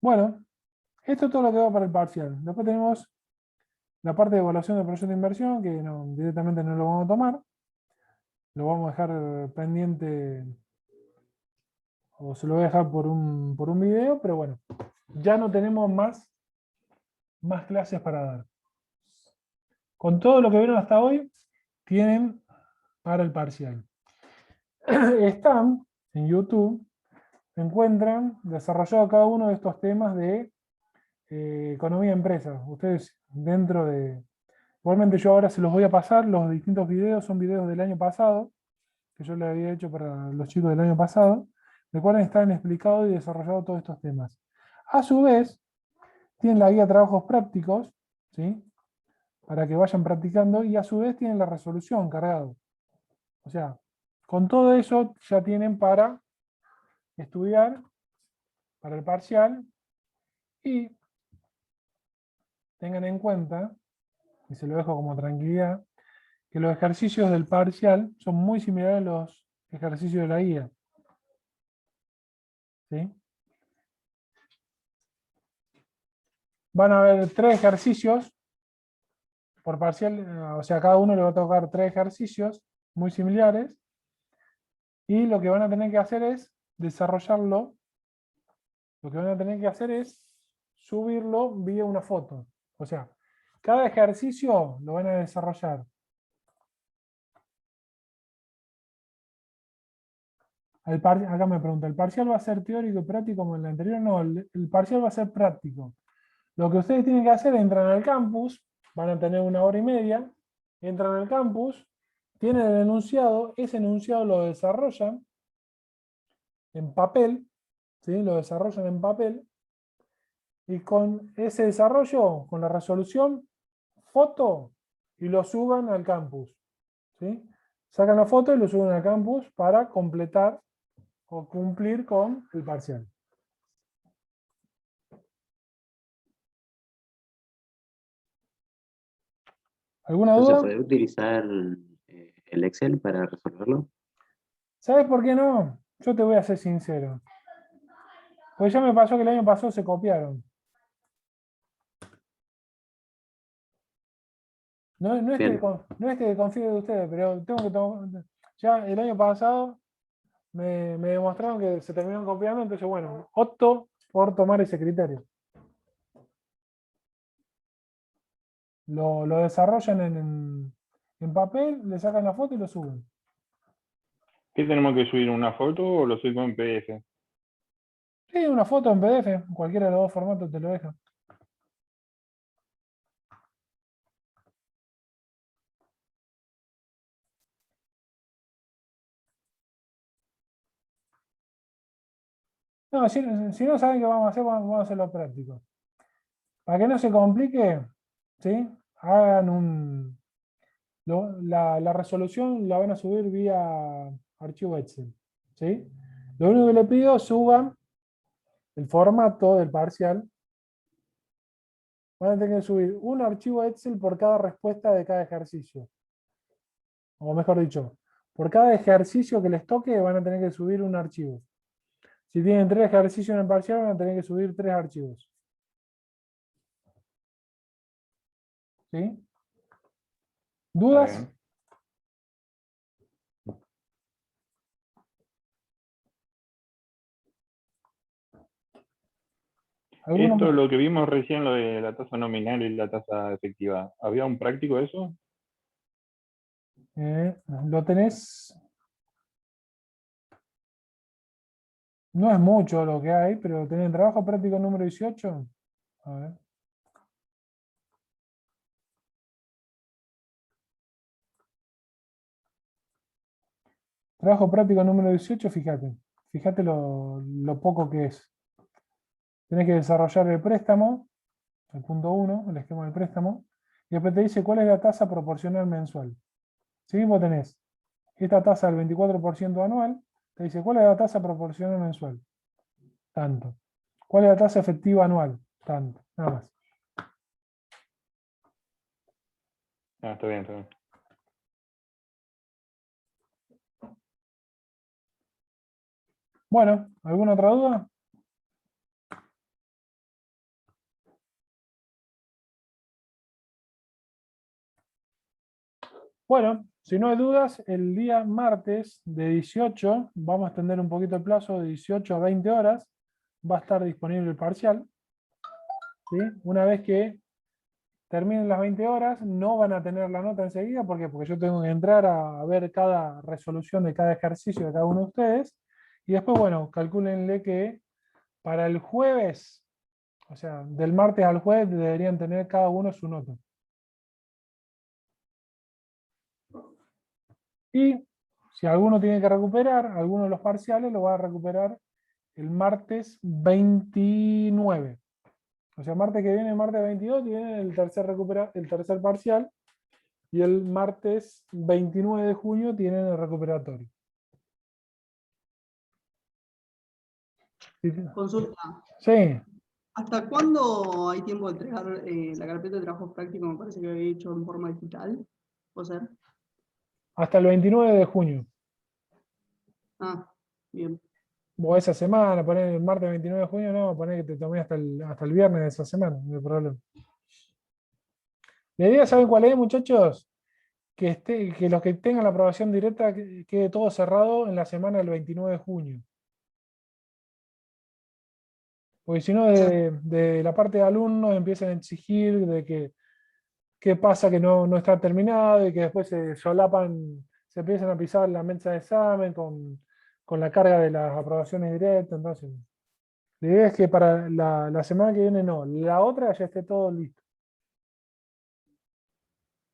Bueno, esto es todo lo que va para el parcial. Después tenemos la parte de evaluación del proyecto de inversión, que directamente no lo vamos a tomar. Lo vamos a dejar pendiente, o se lo voy a dejar por un video, pero bueno, ya no tenemos más clases para dar. Con todo lo que vieron hasta hoy, tienen para el parcial. Están en YouTube, encuentran desarrollado cada uno de estos temas de economía de empresas. Ustedes dentro de... Igualmente yo ahora se los voy a pasar, los distintos videos son videos del año pasado, que yo le había hecho para los chicos del año pasado, de cuales están explicados y desarrollados todos estos temas. A su vez, tienen la guía de trabajos prácticos, ¿sí? Para que vayan practicando, y a su vez tienen la resolución cargado. O sea, con todo eso ya tienen para estudiar para el parcial, y tengan en cuenta, y se lo dejo como tranquilidad, que los ejercicios del parcial son muy similares a los ejercicios de la guía. ¿Sí? Van a haber 3 ejercicios por parcial, o sea, cada uno le va a tocar 3 ejercicios muy similares, y lo que van a tener que hacer es desarrollarlo, lo que van a tener que hacer es subirlo vía una foto. O sea, cada ejercicio lo van a desarrollar. Acá me pregunta, ¿el parcial va a ser teórico y práctico como el anterior? No, el parcial va a ser práctico. Lo que ustedes tienen que hacer es entrar al campus, van a tener 1 hora y media, entran al campus, tienen el enunciado, ese enunciado lo desarrollan en papel, ¿sí? Lo desarrollan en papel, y con ese desarrollo, con la resolución, foto, y lo suban al campus. ¿Sí? Sacan la foto y lo suben al campus para completar o cumplir con el parcial. ¿Alguna ¿No se duda? puede utilizar el Excel para resolverlo? ¿Sabes por qué no? Yo te voy a ser sincero. Pues ya me pasó que el año pasado se copiaron. No es Bien, no es que confíe de ustedes, pero tengo que tomar... Ya el año pasado me demostraron que se terminaron copiando, entonces bueno, opto por tomar ese criterio. Lo desarrollan en papel, le sacan la foto y lo suben. ¿Qué tenemos que subir? ¿Una foto o lo subo en PDF? Sí, una foto en PDF, cualquiera de los dos formatos te lo deja. No, si no saben qué vamos a hacer, vamos a hacerlo práctico. Para que no se complique, ¿sí? Hagan La resolución la van a subir vía archivo Excel. ¿Sí? Lo único que le pido, suban el formato del parcial. Van a tener que subir un archivo Excel por cada respuesta de cada ejercicio. O mejor dicho, por cada ejercicio que les toque van a tener que subir un archivo. Si tienen 3 ejercicios en el parcial, van a tener que subir 3 archivos. ¿Sí? Está ¿Dudas? bien. ¿Alguno Esto, más? lo que vimos recién, lo de la tasa nominal y la tasa efectiva, ¿había un práctico de eso? Lo tenés. No es mucho lo que hay, pero tenés trabajo práctico número 18. A ver. Trabajo práctico número 18, fíjate. Fíjate lo poco que es. Tenés que desarrollar el préstamo, el punto 1, el esquema del préstamo, y después te dice cuál es la tasa proporcional mensual. Si vos tenés esta tasa del 24% anual, te dice cuál es la tasa proporcional mensual. Tanto. ¿Cuál es la tasa efectiva anual? Tanto. Nada más. Ah, está bien, está bien. Bueno, ¿alguna otra duda? Bueno, si no hay dudas, el día martes de 18, vamos a extender un poquito el plazo de 18 a 20 horas, va a estar disponible el parcial. ¿Sí? Una vez que terminen las 20 horas, no van a tener la nota enseguida, ¿por qué? Porque yo tengo que entrar a ver cada resolución de cada ejercicio de cada uno de ustedes, y después, bueno, calcúlenle que para el jueves, o sea, del martes al jueves, deberían tener cada uno su nota. Y si alguno tiene que recuperar, alguno de los parciales lo va a recuperar el martes 29. O sea, martes que viene, martes 22, tiene el tercer parcial, y el martes 29 de junio tienen el recuperatorio. Consulta. Sí, ¿Hasta cuándo hay tiempo de entregar la carpeta de trabajo práctico? Me parece que había hecho en forma digital. ¿Puede ser? hasta el 29 de junio. Ah, bien. O esa semana, poner el martes 29 de junio, no, poner que te tomé hasta el viernes de esa semana, no hay problema. La idea, ¿saben cuál es, muchachos? Que los que tengan la aprobación directa quede todo cerrado en la semana del 29 de junio. Porque si no, de la parte de alumnos empiezan a exigir de que qué pasa que no está terminado y que después se solapan, se empiezan a pisar la mesa de examen con la carga de las aprobaciones directas. Entonces, la idea es que para la semana que viene no, la otra ya esté todo listo.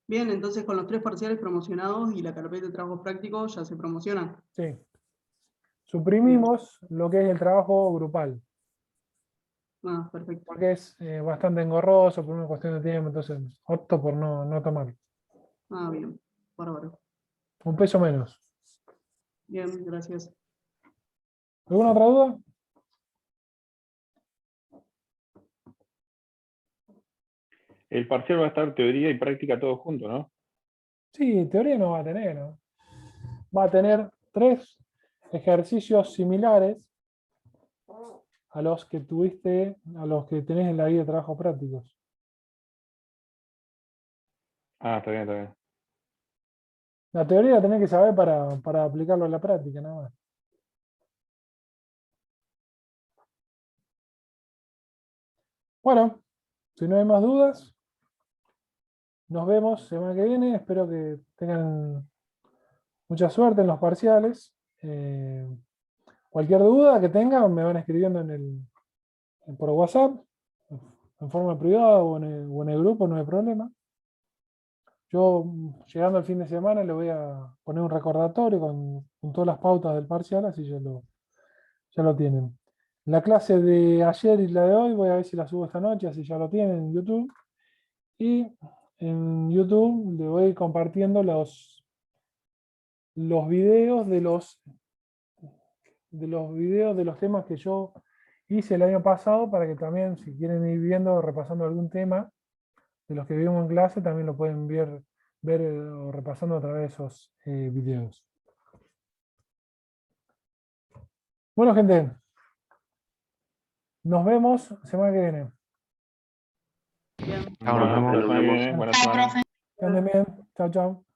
Bien, entonces con los 3 parciales promocionados y la carpeta de trabajo práctico ya se promocionan. Sí. Suprimimos lo que es el trabajo grupal, Ah, perfecto. porque es bastante engorroso por una cuestión de tiempo, entonces opto por no tomarlo. Ah, bien. Bárbaro. Un peso menos. Bien, gracias. ¿Alguna otra duda? El parcial va a estar teoría y práctica todos juntos, ¿no? Sí, teoría no va a tener, ¿no? Va a tener 3 ejercicios similares a los que tenés en la guía de trabajos prácticos. Ah, está bien, está bien. La teoría la tenés que saber para aplicarlo a la práctica, nada más. Bueno, si no hay más dudas, nos vemos semana que viene. Espero que tengan mucha suerte en los parciales. Cualquier duda que tengan, me van escribiendo por WhatsApp, en forma privada o en el grupo, no hay problema. Yo, llegando al fin de semana, le voy a poner un recordatorio con todas las pautas del parcial, así ya lo tienen. La clase de ayer y la de hoy voy a ver si la subo esta noche, así ya lo tienen en YouTube. Y en YouTube le voy compartiendo los videos de los temas que yo hice el año pasado, para que también, si quieren ir viendo o repasando algún tema de los que vimos en clase, también lo pueden ver o repasando a través de esos videos. Bueno, gente, nos vemos semana que viene. Bien. Bueno, Nos vemos. buena semana. Que anden bien. Chao, chao.